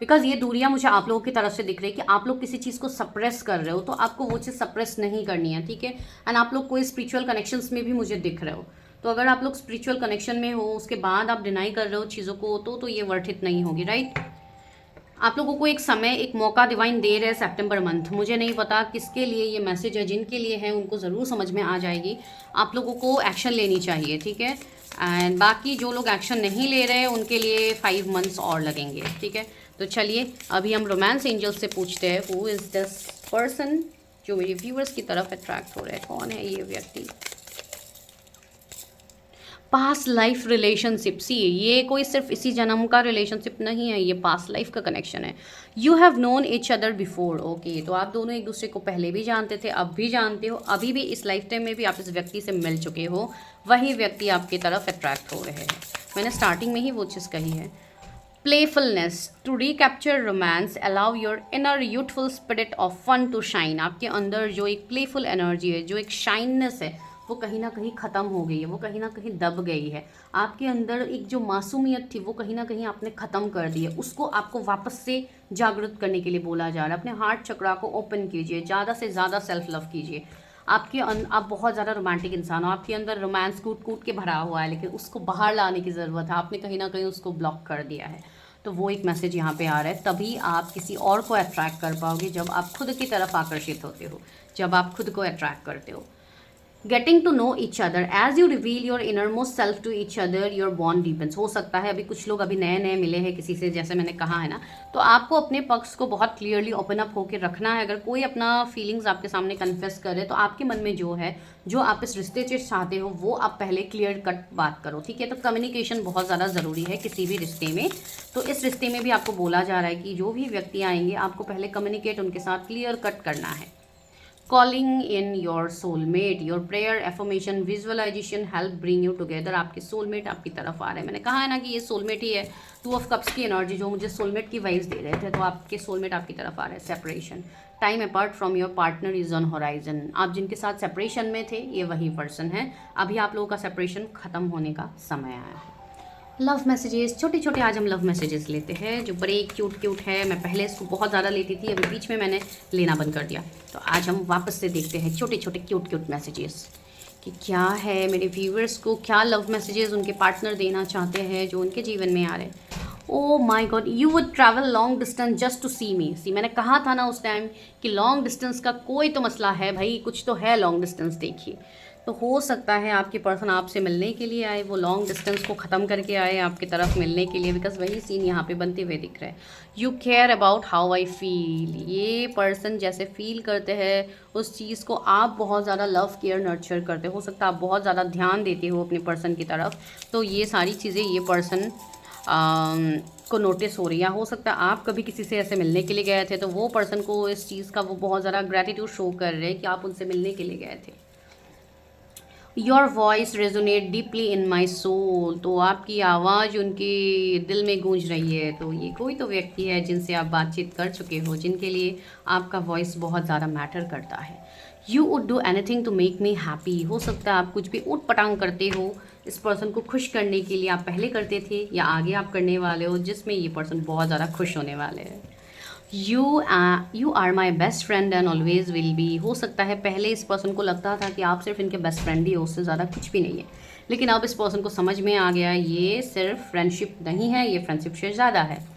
बिकॉज ये दूरियां मुझे आप लोगों की तरफ से दिख रही है कि आप लोग किसी चीज़ को सप्रेस कर रहे हो, तो आपको वो चीज़ सप्रेस नहीं करनी है, ठीक है। एंड आप लोग कोई स्पिरिचुअल कनेक्शंस में भी मुझे दिख रहे हो, तो अगर आप लोग स्पिरिचुअल कनेक्शन में हो उसके बाद आप डिनाई कर रहे हो चीज़ों को, तो ये वर्थ इट नहीं होगी, राइट। आप लोगों को एक समय, एक मौका डिवाइन दे रहे हैं सितंबर मंथ। मुझे नहीं पता किसके लिए ये मैसेज है, जिनके लिए है उनको ज़रूर समझ में आ जाएगी। आप लोगों को एक्शन लेनी चाहिए, ठीक है। एंड बाकी जो लोग एक्शन नहीं ले रहे हैं उनके लिए 5 मंथ्स और लगेंगे, ठीक है। तो चलिए अभी हम रोमांस एंजल से पूछते हैं, हु इज़ दिस पर्सन जो मेरे व्यूअर्स की तरफ अट्रैक्ट हो रहा है, कौन है ये व्यक्ति। पास्ट लाइफ रिलेशनशिप, सी ये कोई सिर्फ इसी जन्म का रिलेशनशिप नहीं है, ये पास्ट लाइफ का कनेक्शन है। You have known each other before, okay, तो आप दोनों एक दूसरे को पहले भी जानते थे, अब भी जानते हो, अभी भी इस लाइफ टाइम में भी आप इस व्यक्ति से मिल चुके हो। वही व्यक्ति आपकी तरफ अट्रैक्ट हो रहे हैं। मैंने स्टार्टिंग में ही वो चीज़ कही है। Playfulness to recapture romance, allow your inner youthful spirit of fun to shine. आपके अंदर जो एक प्लेफुल एनर्जी है, जो एक शाइननेस है, वो कहीं ना कहीं ख़त्म हो गई है, वो कहीं ना कहीं दब गई है। आपके अंदर एक जो मासूमियत थी वो कहीं ना कहीं आपने ख़त्म कर दी है, उसको आपको वापस से जागृत करने के लिए बोला जा रहा है। अपने हार्ट चक्रा को ओपन कीजिए, ज़्यादा से ज़्यादा सेल्फ लव कीजिए। आप बहुत ज़्यादा रोमांटिक इंसान हो, आपके अंदर रोमांस कूट कूट के भरा हुआ है, लेकिन उसको बाहर लाने की ज़रूरत है। आपने कहीं ना कहीं उसको ब्लॉक कर दिया है, तो वो एक मैसेज यहाँ पे आ रहा है। तभी आप किसी और को अट्रैक्ट कर पाओगे जब आप खुद की तरफ आकर्षित होते हो, जब आप खुद को अट्रैक्ट करते हो। Getting to know each other, as you reveal your innermost self to each other, your bond deepens. हो सकता है अभी कुछ लोग अभी नए नए मिले हैं किसी से, जैसे मैंने कहा है ना, तो आपको अपने पक्ष को बहुत क्लियरली ओपन अप होकर रखना है। अगर कोई अपना फीलिंग्स आपके सामने कन्फेस करे, तो आपके मन में जो है, जो आप इस रिश्ते से चाहते हो, वो आप पहले क्लियर कट बात करो, ठीक है। तो कम्युनिकेशन बहुत ज़्यादा ज़रूरी है किसी भी रिश्ते में। तो इस रिश्ते में भी आपको बोला जा रहा है कि जो भी व्यक्ति आएंगे आपको पहले कम्युनिकेट उनके साथ क्लियर कट करना है। Calling in your soulmate, your prayer, affirmation, visualization help bring you together. आपके सोलमेट आपकी तरफ आ रहे हैं। मैंने कहा है ना कि ये सोलमेट ही है। 2 ऑफ कप्स की एनर्जी जो मुझे सोलमेट की वाइब्स दे रहे थे, तो आपके सोलमेट आपकी तरफ आ रहे हैं। Separation, time apart from your partner is on horizon. आप जिनके साथ सेपरेशन में थे, ये वही पर्सन है। अभी आप लोगों का सेपरेशन खत्म होने का समय आया है। लव मैसेजेस, छोटे छोटे आज हम लव मैसेजेस लेते हैं, जो बड़े क्यूट क्यूट है। मैं पहले इसको बहुत ज़्यादा लेती थी, अभी बीच में मैंने लेना बंद कर दिया। तो आज हम वापस से देखते हैं छोटे छोटे क्यूट क्यूट मैसेजेस कि क्या है मेरे व्यूवर्स को, क्या लव मैसेजेस उनके पार्टनर देना चाहते हैं जो उनके जीवन में आ रहे हैं। Oh my god, you would travel long distance just to see me. See मैंने कहा था ना उस टाइम कि लॉन्ग डिस्टेंस का कोई तो मसला है भाई, कुछ तो है लॉन्ग डिस्टेंस। देखिए, तो हो सकता है आपके पर्सन आपसे मिलने के लिए आए, वो लॉन्ग डिस्टेंस को ख़त्म करके आए आपकी तरफ मिलने के लिए। बिकॉज वही सीन यहाँ पे बनते हुए दिख रहा है। You care about how I feel. ये पर्सन जैसे फील करते हैं उस चीज़ को आप बहुत ज़्यादा लव केयर नर्चर करते हो सकता है आप बहुत ज़्यादा ध्यान देते हो अपने पर्सन की तरफ। तो ये सारी चीज़ें ये पर्सन को नोटिस हो रही है। हो सकता है आप कभी किसी से ऐसे मिलने के लिए गए थे, तो वो पर्सन को इस चीज़ का वो बहुत ज़्यादा ग्रैटिट्यूड शो कर रहे हैं कि आप उनसे मिलने के लिए गए थे। Your voice resonate deeply in my soul. तो आपकी आवाज़ उनके दिल में गूंज रही है। तो ये कोई तो व्यक्ति है जिनसे आप बातचीत कर चुके हो, जिनके लिए आपका वॉइस बहुत ज़्यादा मैटर करता है। You would do anything to make me happy. हो सकता है आप कुछ भी ऊट पटांग करते हो इस पर्सन को खुश करने के लिए, आप पहले करते थे या आगे आप करने वाले हो, जिसमें ये पर्सन बहुत ज़्यादा खुश होने वाले हैं। You are my best friend and always will be. हो सकता है पहले इस पर्सन को लगता था कि आप सिर्फ इनके बेस्ट फ्रेंड ही हो, उससे ज़्यादा कुछ भी नहीं है, लेकिन अब इस पर्सन को समझ में आ गया ये सिर्फ फ्रेंडशिप नहीं है, ये फ्रेंडशिप से ज़्यादा है।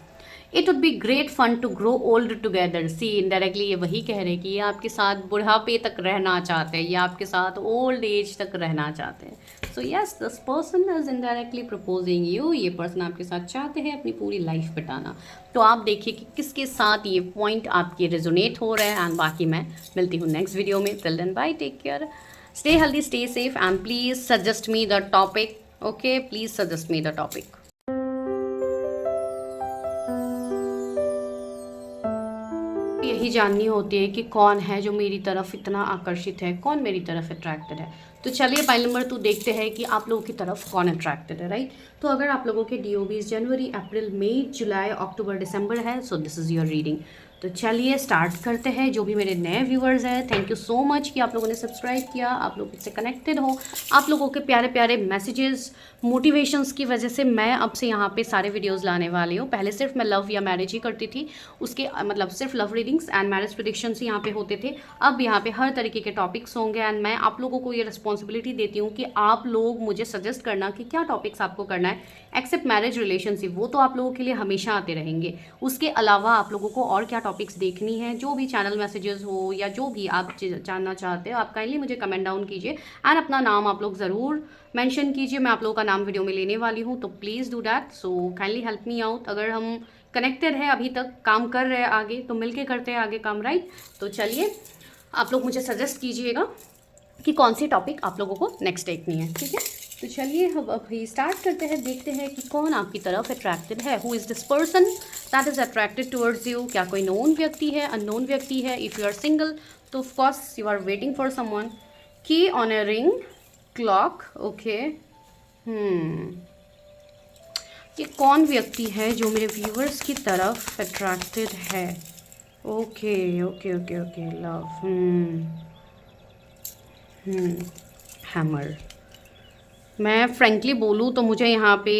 It would be great fun to grow old together. See indirectly ये वही कह रहे हैं कि ये आपके साथ बुढ़ापे तक रहना चाहते हैं, ये आपके साथ ओल्ड एज तक रहना चाहते हैं। So yes, this person is indirectly proposing you. ये पर्सन आपके साथ चाहते हैं अपनी पूरी लाइफ बिताना। तो आप देखिए कि किसके साथ ये पॉइंट आपके रेजोनेट हो रहे हैं, एंड बाकी मैं मिलती हूँ नेक्स्ट वीडियो में। Till then bye, take care, stay healthy, stay safe, and please suggest me the topic. Okay, please suggest me the topic. यही जाननी होती है कि कौन है जो मेरी तरफ इतना आकर्षित है, कौन मेरी तरफ अट्रैक्टेड है। तो चलिए पाइल नंबर 2 देखते हैं कि आप लोगों की तरफ कौन अट्रैक्टेड है, राइट। तो अगर आप लोगों के DOBs जनवरी, अप्रैल, मई, जुलाई, अक्टूबर, दिसंबर है, सो दिस इज़ योर रीडिंग। तो चलिए स्टार्ट करते हैं। जो भी मेरे नए व्यूअर्स हैं, थैंक यू सो मच कि आप लोगों ने सब्सक्राइब किया, आप लोग इससे कनेक्टेड हो। आप लोगों के प्यारे प्यारे मैसेजेस, मोटिवेशंस की वजह से मैं अब से यहाँ पे सारे वीडियोस लाने वाली हूँ। पहले सिर्फ मैं लव या मैरिज ही करती थी, उसके मतलब सिर्फ love readings and marriage predictions ही यहाँ पे होते थे। अब यहाँ पे हर तरीके के टॉपिक्स होंगे, एंड मैं आप लोगों को ये रिस्पॉन्सिबिलिटी देती हूँ कि आप लोग मुझे सजेस्ट करना कि क्या टॉपिक्स आपको करना है। एक्सेप्ट मैरिज रिलेशनशिप, वो तो आप लोगों के लिए हमेशा आते रहेंगे। उसके अलावा आप लोगों को और क्या टॉपिक्स देखनी है, जो भी चैनल मैसेजेस हो या जो भी आप जानना चाहते हो, आप काइंडली मुझे कमेंट डाउन कीजिए, एंड अपना नाम आप लोग ज़रूर मेंशन कीजिए। मैं आप लोगों का नाम वीडियो में लेने वाली हूँ, तो please do that. So kindly help me out. अगर हम कनेक्टेड है, अभी तक काम कर रहे हैं आगे, तो मिलके करते हैं आगे काम, राइट। तो चलिए आप लोग मुझे सजेस्ट कीजिएगा कि कौन सी टॉपिक आप लोगों को नेक्स्ट देखनी है, ठीक है। तो चलिए हम अभी स्टार्ट करते हैं, देखते हैं कि कौन आपकी तरफ अट्रैक्टेड है। Who is this person that is attracted towards you. क्या कोई नोन व्यक्ति है, अननोन व्यक्ति है। इफ़ यू आर सिंगल तो of course you are waiting for someone. Key on a ring, clock, okay. ये कौन व्यक्ति है जो मेरे व्यूअर्स की तरफ अट्रैक्टेड है। Okay okay okay okay, love, hammer. मैं फ्रेंकली बोलूँ तो मुझे यहाँ पे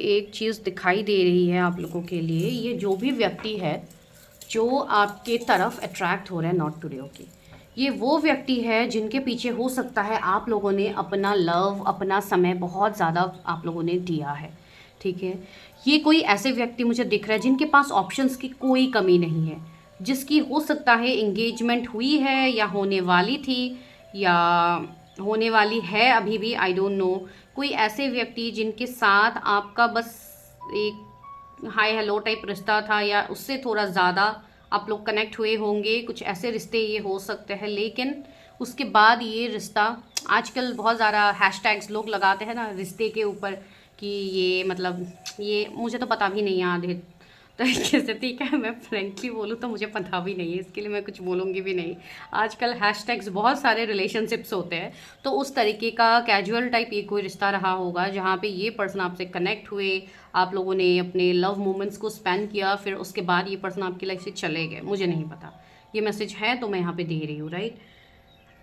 एक चीज़ दिखाई दे रही है आप लोगों के लिए। ये जो भी व्यक्ति है जो आपके तरफ अट्रैक्ट हो रहा है, नॉट टुडे, ओके, ये वो व्यक्ति है जिनके पीछे हो सकता है आप लोगों ने अपना लव, अपना समय बहुत ज़्यादा आप लोगों ने दिया है, ठीक है। ये कोई ऐसे व्यक्ति मुझे दिख रहा है जिनके पास ऑप्शंस की कोई कमी नहीं है, जिसकी हो सकता है एंगेजमेंट हुई है या होने वाली थी या होने वाली है अभी भी, आई डोंट नो। कोई ऐसे व्यक्ति जिनके साथ आपका बस एक हाय हेलो टाइप रिश्ता था या उससे थोड़ा ज़्यादा आप लोग कनेक्ट हुए होंगे, कुछ ऐसे रिश्ते ये हो सकते हैं। लेकिन उसके बाद ये रिश्ता, आजकल बहुत ज़्यादा हैशटैग्स लोग लगाते हैं ना रिश्ते के ऊपर कि ये मतलब, ये मुझे तो पता भी नहीं है आधे तरीके से, ठीक है। मैं फ्रेंकली बोलूँ तो मुझे पता भी नहीं है, इसके लिए मैं कुछ बोलूँगी भी नहीं। आजकल हैशटैग्स बहुत सारे रिलेशनशिप्स होते हैं, तो उस तरीके का कैजुअल टाइप ये कोई रिश्ता रहा होगा जहाँ पे ये पर्सन आपसे कनेक्ट हुए, आप लोगों ने अपने लव मोमेंट्स को स्पेंड किया, फिर उसके बाद ये पर्सन आपकी लाइफ से चले गए। मुझे नहीं पता, ये मैसेज है तो मैं यहाँ पे दे रही हूँ, राइट।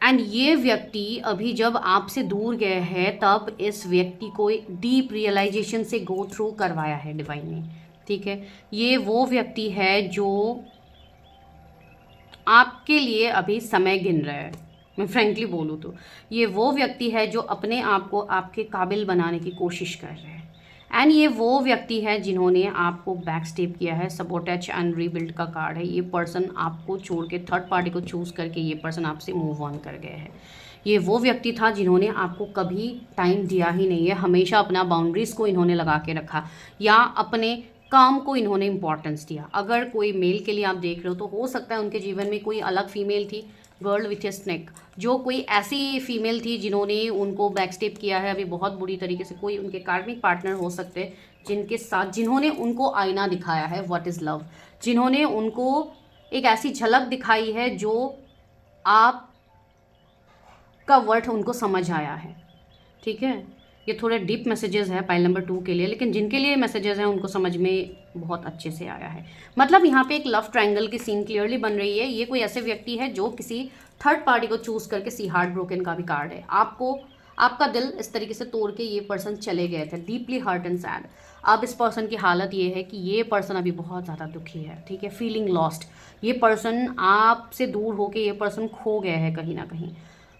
एंड ये व्यक्ति अभी जब आपसे दूर गए हैं तब इस व्यक्ति को डीप रियलाइजेशन से गो थ्रू करवाया है डिवाइन ने, ठीक है। ये वो व्यक्ति है जो आपके लिए अभी समय गिन रहा है। मैं फ्रेंकली बोलूँ तो ये वो व्यक्ति है जो अपने आप को आपके काबिल बनाने की कोशिश कर रहे हैं। एंड ये वो व्यक्ति है जिन्होंने आपको बैक स्टेप किया है। सबोटेज एंड रीबिल्ड का कार्ड है। ये पर्सन आपको छोड़ के थर्ड पार्टी को चूज़ करके ये पर्सन आपसे मूव ऑन कर गए हैं। ये वो व्यक्ति था जिन्होंने आपको कभी टाइम दिया ही नहीं है, हमेशा अपना बाउंड्रीज़ को इन्होंने लगा के रखा या अपने काम को इन्होंने इम्पोर्टेंस दिया। अगर कोई मेल के लिए आप देख रहे हो तो सकता है उनके जीवन में कोई अलग फीमेल थी, गर्ल विथ ए स्नेक, जो कोई ऐसी फीमेल थी जिन्होंने उनको बैकस्टेप किया है अभी बहुत बुरी तरीके से। कोई उनके कार्मिक पार्टनर हो सकते हैं जिनके साथ, जिन्होंने उनको आईना दिखाया है व्हाट इज़ लव, जिन्होंने उनको एक ऐसी झलक दिखाई है जो आप का वर्थ उनको समझ आया है, ठीक है। ये थोड़े डीप मैसेजेस है पाइल नंबर 2 के लिए, लेकिन जिनके लिए मैसेजेस हैं उनको समझ में बहुत अच्छे से आया है। मतलब यहाँ पे एक लव ट्रायंगल की सीन क्लियरली बन रही है। ये कोई ऐसे व्यक्ति है जो किसी थर्ड पार्टी को चूज़ करके सी हार्ट ब्रोकन का भी कार्ड है। आपको आपका दिल इस तरीके से तोड़ के ये पर्सन चले गए थे, डीपली हर्ट एंड सैड। अब इस पर्सन की हालत ये है कि ये पर्सन अभी बहुत ज़्यादा दुखी है, ठीक है, फीलिंग लॉस्ट। ये पर्सन आपसे दूर होके ये पर्सन खो गया है कहीं ना कहीं।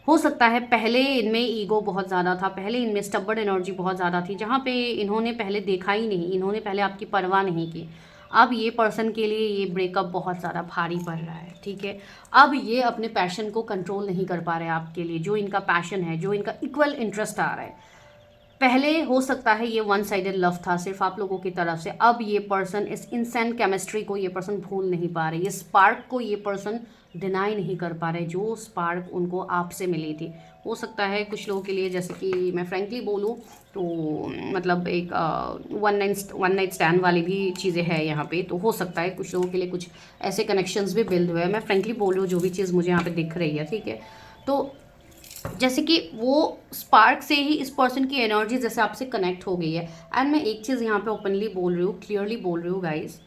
हो सकता है पहले इनमें ईगो बहुत ज़्यादा था, पहले इनमें स्टबर्ड एनर्जी बहुत ज़्यादा थी, जहाँ पे इन्होंने पहले देखा ही नहीं, इन्होंने पहले आपकी परवाह नहीं की। अब ये पर्सन के लिए ये ब्रेकअप बहुत ज़्यादा भारी पड़ रहा है, ठीक है। अब ये अपने पैशन को कंट्रोल नहीं कर पा रहे आपके लिए, जो इनका पैशन है, जो इनका इक्वल इंटरेस्ट आ रहा है। पहले हो सकता है ये वन साइडेड लव था सिर्फ आप लोगों की तरफ से। अब ये पर्सन इस इंसेंट केमिस्ट्री को ये पर्सन भूल नहीं पा रहे, ये स्पार्क को ये पर्सन डिनाई नहीं कर पा रहे, जो स्पार्क उनको आपसे मिली थी। हो सकता है कुछ लोगों के लिए, जैसे कि मैं फ्रेंकली बोलूँ तो मतलब एक वन नाइट स्टैंड वाली भी चीज़ें हैं यहाँ पे। तो हो सकता है कुछ लोगों के लिए कुछ ऐसे कनेक्शंस भी बिल्ड हुए हैं। मैं फ्रेंकली बोल रही हूँ, जो भी चीज़ मुझे यहाँ पे दिख रही है, ठीक है। तो जैसे कि वो स्पार्क से ही इस पर्सन की एनर्जी जैसे आपसे कनेक्ट हो गई है। एंड मैं एक चीज़ यहाँ पे ओपनली बोल रही हूँ, क्लियरली बोल रही हूँ गाइस,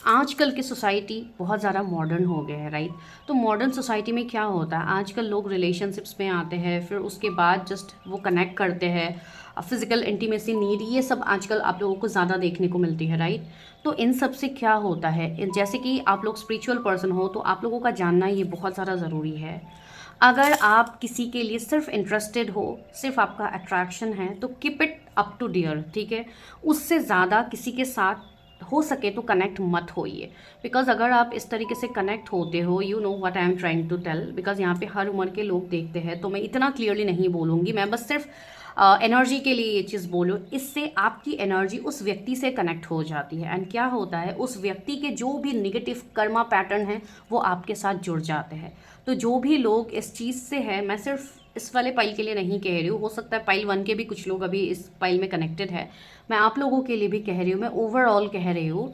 आजकल की सोसाइटी बहुत ज़्यादा मॉडर्न हो गया है, राइट। तो मॉडर्न सोसाइटी में क्या होता है, आजकल लोग रिलेशनशिप्स में आते हैं, फिर उसके बाद जस्ट वो कनेक्ट करते हैं, फिजिकल इंटीमेसी नीड, ये सब आजकल आप लोगों को ज़्यादा देखने को मिलती है, राइट। तो इन सब से क्या होता है, जैसे कि आप लोग स्पिरिचुअल पर्सन हो तो आप लोगों का जानना ये बहुत ज़्यादा ज़रूरी है। अगर आप किसी के लिए सिर्फ इंटरेस्टेड हो, सिर्फ आपका अट्रैक्शन है, तो keep it up to dear, ठीक है। उससे ज़्यादा किसी के साथ हो सके तो कनेक्ट मत होइए। बिकॉज अगर आप इस तरीके से कनेक्ट होते हो, you know what I am trying to tell, because यहाँ पे हर उम्र के लोग देखते हैं, तो मैं इतना क्लियरली नहीं बोलूँगी, मैं बस सिर्फ एनर्जी के लिए ये चीज़ बोलो। इससे आपकी एनर्जी उस व्यक्ति से कनेक्ट हो जाती है, एंड क्या होता है, उस व्यक्ति के जो भी निगेटिव कर्मा पैटर्न है वो आपके साथ जुड़ जाते हैं। तो जो भी लोग इस चीज़ से है, मैं सिर्फ इस वाले पाइल के लिए नहीं कह रही हूँ, हो सकता है पाइल 1 के भी कुछ लोग अभी इस पाइल में कनेक्टेड है, मैं आप लोगों के लिए भी कह रही हूँ, मैं ओवरऑल कह रही हूँ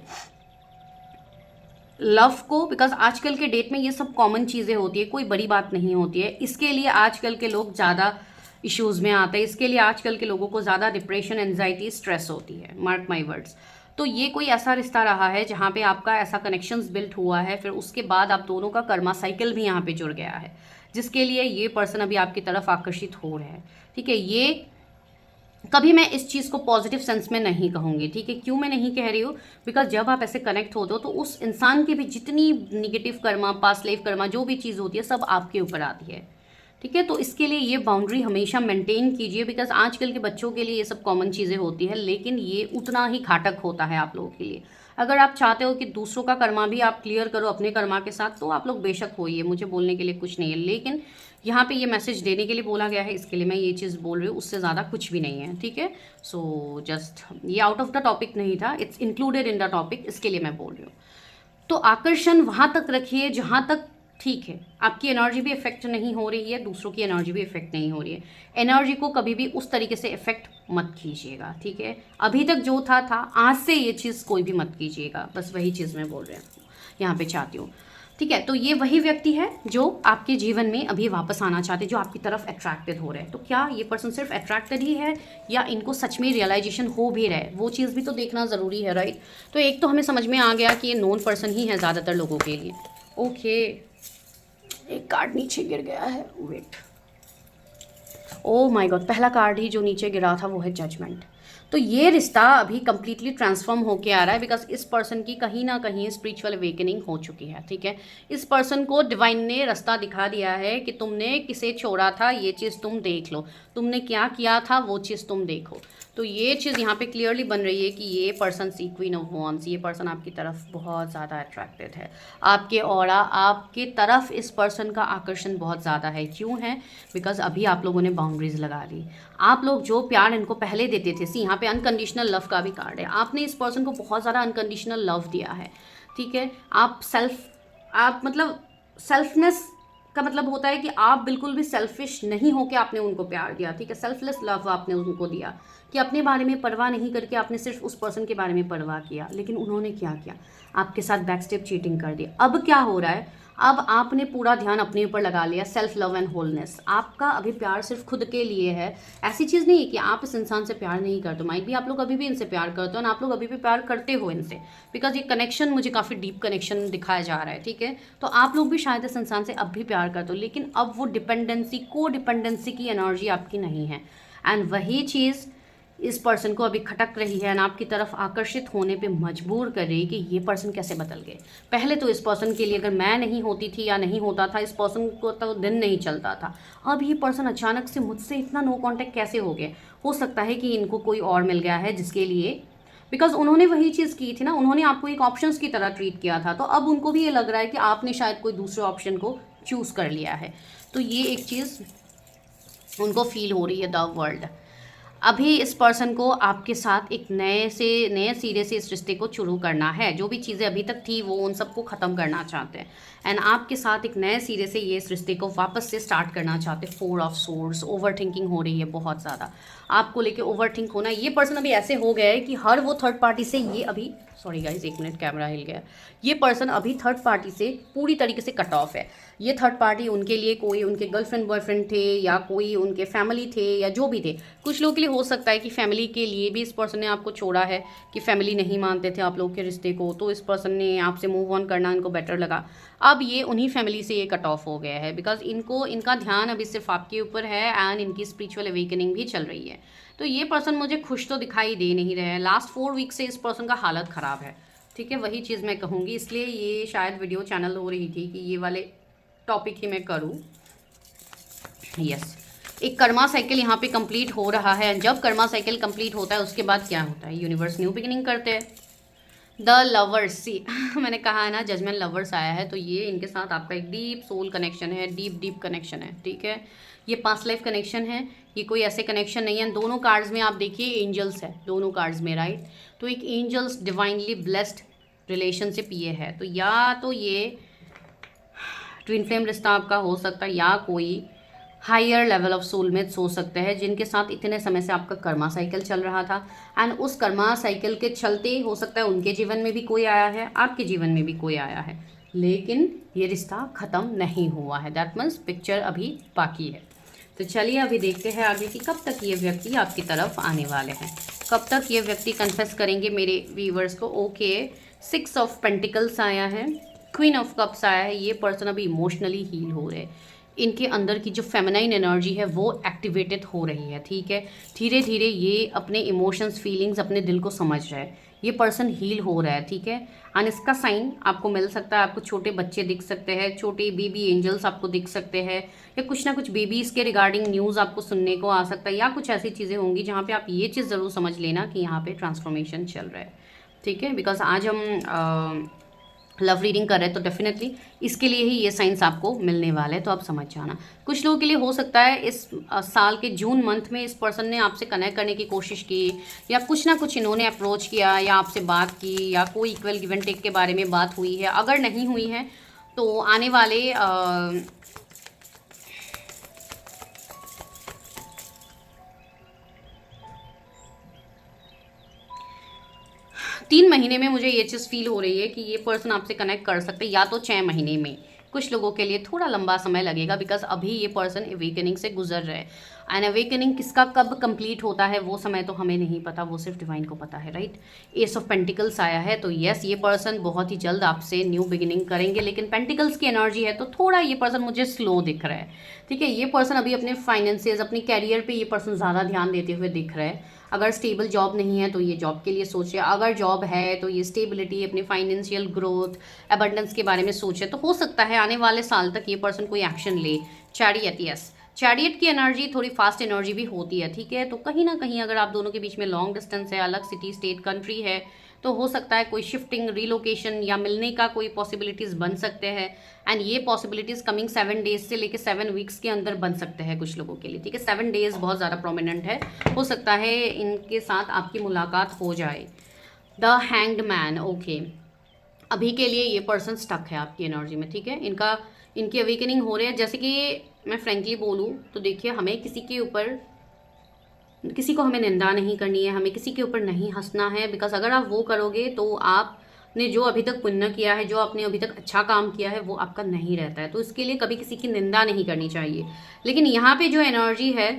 लव को। बिकॉज आजकल के डेट में ये सब कॉमन चीज़ें होती है, कोई बड़ी बात नहीं होती है। इसके लिए आजकल के लोग ज़्यादा इश्यूज़ में आते हैं, इसके लिए आजकल के लोगों को ज़्यादा डिप्रेशन, एंजाइटी, स्ट्रेस होती है, मार्क माई वर्ड्स। तो ये कोई ऐसा रिश्ता रहा है जहाँ पे आपका ऐसा कनेक्शंस बिल्ट हुआ है, फिर उसके बाद आप दोनों का कर्मा साइकिल भी यहाँ पे जुड़ गया है, जिसके लिए ये पर्सन अभी आपकी तरफ आकर्षित हो रहे हैं, ठीक है। ये कभी मैं इस चीज़ को पॉजिटिव सेंस में नहीं कहूँगी, ठीक है। क्यों मैं नहीं कह रही हूँ, बिकॉज जब आप ऐसे कनेक्ट होते हो तो उस इंसान की भी जितनी negative Karma, past life Karma, जो भी चीज़ होती है, सब आपके ऊपर आती है, ठीक है। तो इसके लिए ये बाउंड्री हमेशा मेंटेन कीजिए, बिकॉज आजकल के बच्चों के लिए ये सब कॉमन चीज़ें होती है, लेकिन ये उतना ही घातक होता है आप लोगों के लिए। अगर आप चाहते हो कि दूसरों का कर्मा भी आप क्लियर करो अपने कर्मा के साथ, तो आप लोग बेशक होइए, मुझे बोलने के लिए कुछ नहीं है। लेकिन यहाँ पे ये मैसेज देने के लिए बोला गया है, इसके लिए मैं ये चीज़ बोल रही हूँ, उससे ज़्यादा कुछ भी नहीं है, ठीक है। सो जस्ट ये आउट ऑफ द टॉपिक नहीं था, it's included in the topic, इसके लिए मैं बोल रही हूँ। तो आकर्षण वहाँ तक रखिए जहाँ तक ठीक है, आपकी एनर्जी भी इफेक्ट नहीं हो रही है, दूसरों की एनर्जी भी इफेक्ट नहीं हो रही है। एनर्जी को कभी भी उस तरीके से इफेक्ट मत कीजिएगा, ठीक है। अभी तक जो था आज से ये चीज़ कोई भी मत कीजिएगा, बस वही चीज़ मैं बोल रही हूँ, यहाँ पे चाहती हूँ, ठीक है। तो ये वही व्यक्ति है जो आपके जीवन में अभी वापस आना चाहते हैं, जो आपकी तरफ अट्रैक्टेड हो रहे हैं। तो क्या ये पर्सन सिर्फ अट्रैक्टेड ही है या इनको सच में रियलाइजेशन हो भी रहा है, वो चीज़ भी तो देखना ज़रूरी है, राइट। तो एक तो हमें समझ में आ गया कि ये नॉन पर्सन ही है ज़्यादातर लोगों के लिए। ओके, एक कार्ड नीचे गिर गया है, वेट, ओह माय गॉड, पहला कार्ड ही जो नीचे गिरा था वो है जजमेंट। तो ये रिश्ता अभी कंप्लीटली ट्रांसफॉर्म होके आ रहा है, बिकॉज इस पर्सन की कहीं ना कहीं स्पिरिचुअल अवेकनिंग हो चुकी है, ठीक है। इस पर्सन को डिवाइन ने रास्ता दिखा दिया है कि तुमने किसे छोड़ा था, ये चीज़ तुम देख लो, तुमने क्या किया था वो चीज़ तुम देखो। तो ये चीज़ यहाँ पे क्लियरली बन रही है कि ये person see queen of wands, ये पर्सन आपकी तरफ बहुत ज़्यादा अट्रैक्टेड है, आपके ऑरा, आपके तरफ इस पर्सन का आकर्षण बहुत ज़्यादा है। क्यों है, बिकॉज अभी आप लोगों ने बाउंड्रीज लगा ली। आप लोग जो प्यार इनको पहले देते थे, सी यहाँ पे अनकंडीशनल लव का भी कार्ड है, आपने इस पर्सन को बहुत ज़्यादा अनकंडीशनल लव दिया है, ठीक है। आप मतलब सेल्फनेस का मतलब होता है कि आप बिल्कुल भी सेल्फिश नहीं होकर आपने उनको प्यार दिया, ठीक है। सेल्फलेस लव आपने उनको दिया कि अपने बारे में परवाह नहीं करके आपने सिर्फ उस पर्सन के बारे में परवाह किया। लेकिन उन्होंने क्या किया, आपके साथ बैकस्टेप चीटिंग कर दी। अब क्या हो रहा है, अब आपने पूरा ध्यान अपने ऊपर लगा लिया, सेल्फ लव एंड होलनेस। आपका अभी प्यार सिर्फ खुद के लिए है। ऐसी चीज़ नहीं है कि आप इस इंसान से प्यार नहीं करते, माइट भी आप लोग अभी भी इनसे प्यार करते हो और आप लोग अभी भी प्यार करते हो इनसे, बिकॉज ये कनेक्शन मुझे काफ़ी डीप कनेक्शन दिखाया जा रहा है, ठीक है। तो आप लोग भी शायद इस इंसान से अब भी प्यार करते हो, लेकिन अब वो डिपेंडेंसी, को डिपेंडेंसी की एनर्जी आपकी नहीं है। एंड वही चीज़ इस पर्सन को अभी खटक रही है एंड आपकी तरफ आकर्षित होने पे मजबूर कर रही है कि ये पर्सन कैसे बदल गए। पहले तो इस पर्सन के लिए अगर मैं नहीं होती थी या नहीं होता था, इस पर्सन को तो दिन नहीं चलता था। अब ये पर्सन अचानक से मुझसे इतना नो कांटेक्ट कैसे हो गए? हो सकता है कि इनको कोई और मिल गया है जिसके लिए, बिकॉज उन्होंने वही चीज़ की थी ना, उन्होंने आपको एक ऑप्शंस की तरह ट्रीट किया था, तो अब उनको भी ये लग रहा है कि आपने शायद कोई दूसरे ऑप्शन को चूज़ कर लिया है। तो ये एक चीज़ उनको फील हो रही है द वर्ल्ड। अभी इस पर्सन को आपके साथ एक नए सिरे से इस रिश्ते को शुरू करना है। जो भी चीज़ें अभी तक थी वो उन सबको ख़त्म करना चाहते हैं एंड आपके साथ एक नए सिरे से ये इस रिश्ते को वापस से स्टार्ट करना चाहते हैं। 4 ऑफ सोर्ड्स, ओवर थिंकिंग हो रही है बहुत ज़्यादा आपको लेके, ओवर थिंक होना। ये पर्सन अभी ऐसे हो गया है कि हर वो थर्ड पार्टी से ये अभी, सॉरी गाइज 1 मिनट कैमरा हिल गया, ये पर्सन अभी थर्ड पार्टी से पूरी तरीके से कट ऑफ है। ये थर्ड पार्टी उनके लिए कोई उनके गर्लफ्रेंड बॉयफ्रेंड थे या कोई उनके फैमिली थे या जो भी थे। कुछ लोगों के लिए हो सकता है कि फैमिली के लिए भी इस पर्सन ने आपको छोड़ा है, कि फैमिली नहीं मानते थे आप लोगों के रिश्ते को, तो इस पर्सन ने आपसे मूव ऑन करना इनको बेटर लगा। अब ये उन्हीं फैमिली से ये कट ऑफ हो गया है, बिकॉज इनको इनका ध्यान अभी सिर्फ आपके ऊपर है एंड इनकी स्पिरिचुअल अवेकनिंग भी चल रही है। तो ये पर्सन मुझे खुश तो दिखाई दे नहीं रहे हैं। लास्ट 4 वीक से इस पर्सन का हालत ख़राब है, ठीक है, वही चीज़ मैं कहूँगी। इसलिए ये शायद वीडियो चैनल हो रही थी कि ये वाले टॉपिक ही मैं करूँ। यस, एक कर्मा साइकिल यहाँ पे कंप्लीट हो रहा है। जब कर्मा साइकिल कंप्लीट होता है उसके बाद क्या होता है? यूनिवर्स न्यू बिगिनिंग करते हैं। द लवर्स, सी मैंने कहा है ना जजमेंट लवर्स आया है, तो ये इनके साथ आपका एक डीप सोल कनेक्शन है, डीप कनेक्शन है, ठीक है। ये पास्ट लाइफ कनेक्शन है, ये कोई ऐसे कनेक्शन नहीं है। दोनों कार्ड्स में आप देखिए एंजल्स है, दोनों कार्ड्स में, राइट। तो एक एंजल्स डिवाइनली ब्लेस्ड रिलेशनशिप ये है। तो या तो ये ट्विन फ्लेम रिश्ता आपका हो सकता है या कोई हायर लेवल ऑफ सोलमेट्स हो सकते हैं जिनके साथ इतने समय से आपका कर्मा साइकिल चल रहा था एंड उस कर्मा साइकिल के चलते हो सकता है उनके जीवन में भी कोई आया है, आपके जीवन में भी कोई आया है, लेकिन ये रिश्ता ख़त्म नहीं हुआ है। दैट मीन्स पिक्चर अभी बाकी है। तो चलिए अभी देखते हैं आगे कि कब तक ये व्यक्ति आपकी तरफ आने वाले हैं, कब तक ये व्यक्ति कन्फेस करेंगे मेरे व्यूवर्स को। ओके, 6 ऑफ पेंटिकल्स आया है, क्वीन ऑफ कप्स आया है। ये पर्सन अभी इमोशनली हील हो रहे हैं, इनके अंदर की जो फेमिनाइन एनर्जी है वो एक्टिवेटेड हो रही है, ठीक है। धीरे धीरे ये अपने इमोशंस, फीलिंग्स, अपने दिल को समझ रहा है। ये पर्सन हील हो रहा है, ठीक है। एंड इसका साइन आपको मिल सकता है, आपको छोटे बच्चे दिख सकते हैं, छोटे बेबी एंजल्स आपको दिख सकते हैं, या कुछ ना कुछ बेबीज़ के रिगार्डिंग न्यूज़ आपको सुनने को आ सकता है, या कुछ ऐसी चीज़ें होंगी जहाँ पे आप ये चीज़ ज़रूर समझ लेना कि यहाँ पे ट्रांसफॉर्मेशन चल रहा है, ठीक है। बिकॉज आज हम लव रीडिंग कर रहे हैं तो डेफिनेटली इसके लिए ही ये साइंस आपको मिलने वाले हैं, तो आप समझ जाना। कुछ लोगों के लिए हो सकता है इस साल के जून मंथ में इस पर्सन ने आपसे कनेक्ट करने की कोशिश की, या कुछ ना कुछ इन्होंने अप्रोच किया या आपसे बात की, या कोई इक्वल गिव एंड टेक के बारे में बात हुई है। अगर नहीं हुई है तो आने वाले 3 महीने में मुझे ये चीज़ फील हो रही है कि ये पर्सन आपसे कनेक्ट कर सकते हैं, या तो 6 महीने में। कुछ लोगों के लिए थोड़ा लंबा समय लगेगा, बिकॉज अभी ये पर्सन अवेकनिंग से गुजर रहे हैं। एंड अवेकनिंग किसका कब कंप्लीट होता है वो समय तो हमें नहीं पता, वो सिर्फ डिवाइन को पता है, राइट। एस ऑफ पेंटिकल्स आया है, तो यस ये पर्सन बहुत ही जल्द आपसे न्यू बिगिनिंग करेंगे, लेकिन पेंटिकल्स की एनर्जी है तो थोड़ा ये पर्सन मुझे स्लो दिख रहा है, ठीक है। ये पर्सन अभी अपने फाइनेंसेस, अपने कैरियर पे ये पर्सन ज़्यादा ध्यान देते हुए दिख रहा है। अगर स्टेबल जॉब नहीं है तो ये जॉब के लिए सोचे, अगर जॉब है तो ये स्टेबिलिटी, अपनी फाइनेंशियल ग्रोथ, एबंडेंस के बारे में सोचे। तो हो सकता है आने वाले साल तक ये पर्सन कोई एक्शन ले। चैरियट, यस, चैरियट की एनर्जी थोड़ी फास्ट एनर्जी भी होती है, ठीक है। तो कहीं ना कहीं अगर आप दोनों के बीच में लॉन्ग डिस्टेंस है, अलग सिटी, स्टेट, कंट्री है, तो हो सकता है कोई शिफ्टिंग, रिलोकेशन या मिलने का कोई पॉसिबिलिटीज़ बन सकते हैं। एंड ये पॉसिबिलिटीज़ कमिंग 7 डेज से लेकर 7 वीक्स के अंदर बन सकते हैं कुछ लोगों के लिए, ठीक है। 7 डेज बहुत ज़्यादा प्रोमिनेंट है, हो सकता है इनके साथ आपकी मुलाकात हो जाए। द हैंग्ड मैन, ओके, अभी के लिए ये पर्सन स्टक है आपकी एनर्जी में, ठीक है। इनकी अवेकनिंग हो रही है। जैसे कि मैं फ्रेंकली बोलूँ तो देखिए, हमें किसी को हमें निंदा नहीं करनी है, हमें किसी के ऊपर नहीं हंसना है, बिकॉज अगर आप वो करोगे तो आप ने जो अभी तक पुण्य किया है, जो आपने अभी तक अच्छा काम किया है, वो आपका नहीं रहता है। तो इसके लिए कभी किसी की निंदा नहीं करनी चाहिए। लेकिन यहाँ पे जो एनर्जी है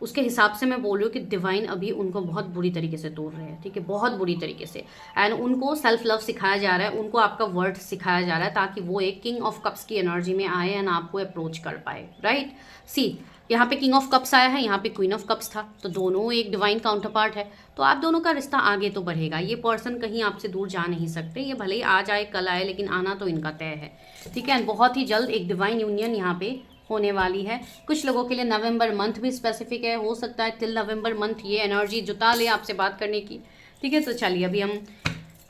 उसके हिसाब से मैं बोल रही हूँ कि डिवाइन अभी उनको बहुत बुरी तरीके से तोड़ रहे हैं, ठीक है, बहुत बुरी तरीके से। एंड उनको सेल्फ लव सिखाया जा रहा है, उनको आपका वर्थ सिखाया जा रहा है, ताकि वो एक किंग ऑफ कप्स की एनर्जी में आए एंड आपको अप्रोच कर पाए, राइट। सी, यहाँ पे किंग ऑफ कप्स आया है, यहाँ पे क्वीन ऑफ कप्स था, तो दोनों एक डिवाइन काउंटर पार्ट है। तो आप दोनों का रिश्ता आगे तो बढ़ेगा। ये पर्सन कहीं आपसे दूर जा नहीं सकते, ये भले ही आज आए कल आए, लेकिन आना तो इनका तय है, ठीक है। बहुत ही जल्द एक डिवाइन यूनियन यहाँ पे होने वाली है। कुछ लोगों के लिए नवंबर मंथ भी स्पेसिफिक है, हो सकता है टिल नवंबर मंथ ये एनर्जी जुटा ले आपसे बात करने की, ठीक है। तो चलिए अभी हम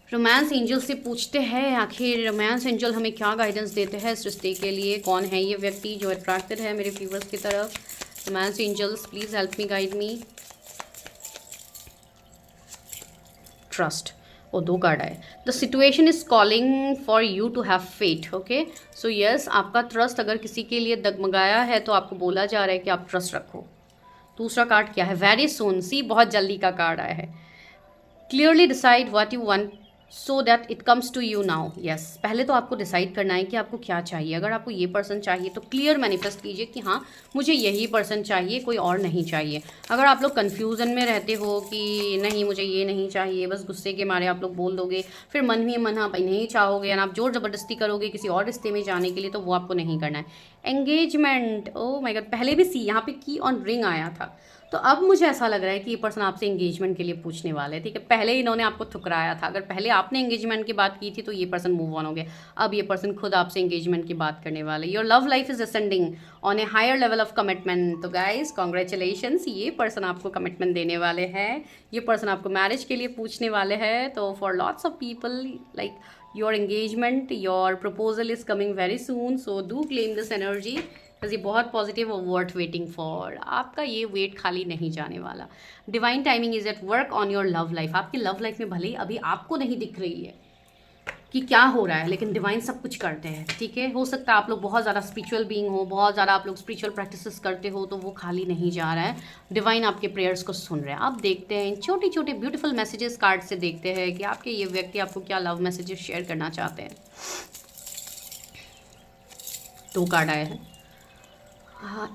रोमांस एंजल से पूछते हैं, आखिर रोमांस एंजल हमें क्या गाइडेंस देते हैं इस रिश्ते के लिए। कौन है ये व्यक्ति जो अट्रैक्टेड है मेरे व्यूवर्स की तरफ। Romance angels please help me, guide me. Trust, वो 2 कार्ड आए। The situation is calling for you to have faith, okay. So yes, आपका ट्रस्ट अगर किसी के लिए डगमगाया है तो आपको बोला जा रहा है कि आप ट्रस्ट रखो। दूसरा कार्ड क्या है, वेरी सून। सी, बहुत जल्दी का कार्ड आया है। Clearly decide what you want so that it comes to you now. Yes, पहले तो आपको डिसाइड करना है कि आपको क्या चाहिए। अगर आपको ये पर्सन चाहिए तो क्लियर मैनिफेस्ट कीजिए कि हाँ मुझे यही पर्सन चाहिए, कोई और नहीं चाहिए। अगर आप लोग कन्फ्यूज़न में रहते हो कि नहीं मुझे ये नहीं चाहिए, बस गुस्से के मारे आप लोग बोल दोगे, फिर मन ही मन आप नहीं चाहोगे और आप जोर ज़बरदस्ती करोगे किसी और रिश्ते में जाने के लिए, तो वो आपको नहीं करना है। एंगेजमेंट, ओह माय गॉड, पहले भी सी यहाँ पे की ऑन रिंग आया था। तो अब मुझे ऐसा लग रहा है कि ये पर्सन आपसे एंगेजमेंट के लिए पूछने वाले हैं, ठीक है। पहले इन्होंने आपको ठुकराया था, अगर पहले आपने एंगेजमेंट की बात की थी तो ये पर्सन मूव ऑन हो गया। अब ये पर्सन खुद आपसे एंगेजमेंट की बात करने वाले। Your love life is ascending on a higher level of commitment. तो गाइस कॉन्ग्रेचुलेशंस, ये पर्सन आपको कमिटमेंट देने वाले हैं, ये पर्सन आपको मैरिज के लिए पूछने वाले हैं। तो for lots of people like your engagement, your proposal is coming very soon, so do claim this energy, ये बहुत पॉजिटिव और वर्थ वेटिंग फॉर। आपका ये वेट खाली नहीं जाने वाला। Divine timing is at work on your love life. आपकी लव लाइफ में भले ही अभी आपको नहीं दिख रही है कि क्या हो रहा है, लेकिन डिवाइन सब कुछ करते हैं, ठीक है। हो सकता है आप लोग बहुत ज़्यादा स्पिरिचुअल बीइंग हो, बहुत ज़्यादा आप लोग स्पिरिचुअल प्रैक्टिसेस करते हो, तो वो खाली नहीं जा रहा है। डिवाइन आपके प्रेयर्स को सुन रहे हैं। आप देखते हैं छोटे छोटे ब्यूटीफुल मैसेजेस कार्ड से देखते हैं कि आपके ये व्यक्ति आपको क्या लव मैसेजेस शेयर करना चाहते हैं। 2 कार्ड आए हैं।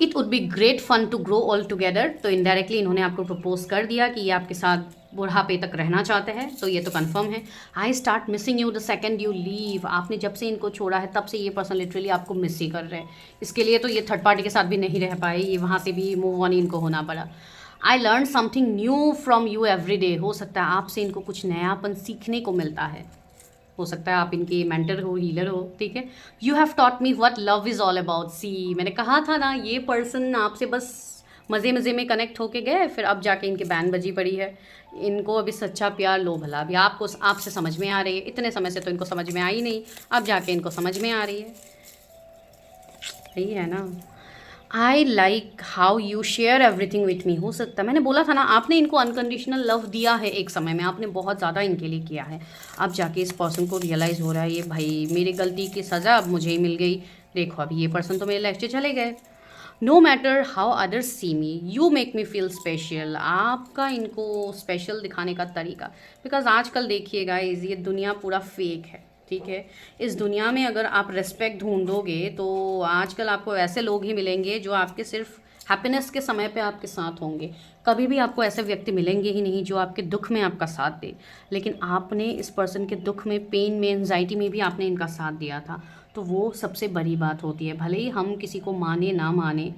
It would be great fun to grow old together. तो इनडायरेक्टली इन्होंने आपको प्रपोज कर दिया कि ये आपके साथ बुढ़ापे तक रहना चाहते हैं, तो ये तो कंफर्म है। I start missing you the second you leave. आपने जब से इनको छोड़ा है तब से ये पर्सन लिटरली आपको मिस ही कर रहे हैं। इसके लिए तो ये थर्ड पार्टी के साथ भी नहीं रह पाए, ये वहाँ से भी मूव ऑन इनको होना पड़ा। I learn something new from you every day. हो सकता है आपसे इनको कुछ नयापन सीखने को मिलता है, हो सकता है आप इनके मेंटर हो, हीलर हो, ठीक है। You have taught me what love is all about. See, मैंने कहा था ना, ये पर्सन आपसे बस मज़े मज़े में कनेक्ट होके गए, फिर अब जाके इनके बैन बजी पड़ी है। इनको अभी सच्चा प्यार लो भला अभी आपको आपसे समझ में आ रही है। इतने समय से तो इनको समझ में आई नहीं, अब जाके इनको समझ में आ रही है, यही है ना। I like how you share everything with me. हो सकता है मैंने बोला था ना, आपने इनको अनकंडीशनल लव दिया है एक समय में, आपने बहुत ज़्यादा इनके लिए किया है। अब जाके इस पर्सन को रियलाइज़ हो रहा है ये भाई मेरी गलती की सज़ा अब मुझे ही मिल गई। देखो अभी ये पर्सन तो मेरे लाइफ से चले गए। No matter how others see me you make me feel special. आपका इनको स्पेशल दिखाने का तरीका, बिकॉज आजकल देखिएगा ये दुनिया पूरा फेक है, ठीक है। इस दुनिया में अगर आप रेस्पेक्ट ढूंढोगे तो आजकल आपको ऐसे लोग ही मिलेंगे जो आपके सिर्फ हैप्पीनेस के समय पे आपके साथ होंगे। कभी भी आपको ऐसे व्यक्ति मिलेंगे ही नहीं जो आपके दुख में आपका साथ दे। लेकिन आपने इस पर्सन के दुख में, पेन में, एंजाइटी में भी आपने इनका साथ दिया था, तो वो सबसे बड़ी बात होती है। भले ही हम किसी को माने ना माने,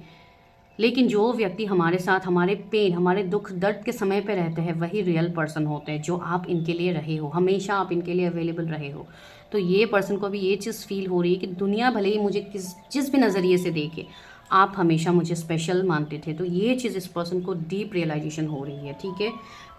लेकिन जो व्यक्ति हमारे साथ हमारे पेन, हमारे दुख दर्द के समय पे रहते हैं, वही रियल पर्सन होते हैं, जो आप इनके लिए रहे हो, हमेशा आप इनके लिए अवेलेबल रहे हो। तो ये पर्सन को भी ये चीज़ फील हो रही है कि दुनिया भले ही मुझे जिस भी नज़रिए से देखे, आप हमेशा मुझे स्पेशल मानते थे। तो ये चीज़ इस पर्सन को डीप रियलाइजेशन हो रही है, ठीक है।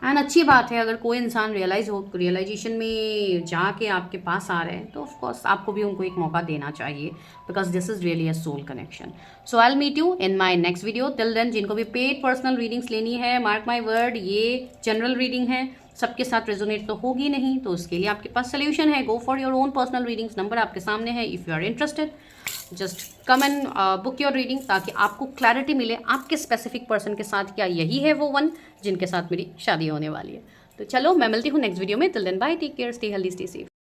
एंड अच्छी बात है, अगर कोई इंसान रियलाइजेशन में जाके आपके पास आ रहे हैं तो ऑफकोर्स आपको भी उनको एक मौका देना चाहिए, because this is really a soul connection. So I will meet you in my next video. Till then जिनको भी पेड पर्सनल रीडिंग्स लेनी है, मार्क माई वर्ड, ये जनरल रीडिंग है, सबके साथ रेजोनेट तो होगी नहीं, तो उसके लिए आपके पास सोल्यूशन है। Go for your own personal readings, number आपके सामने है। If you are interested just come and book your reading, ताकि आपको क्लैरिटी मिले आपके स्पेसिफिक पर्सन के साथ क्या यही है वो वन जिनके साथ मेरी शादी होने वाली है। तो चलो मैं मिलती हूँ नेक्स्ट वीडियो में। Till then bye, take care, stay healthy, stay safe.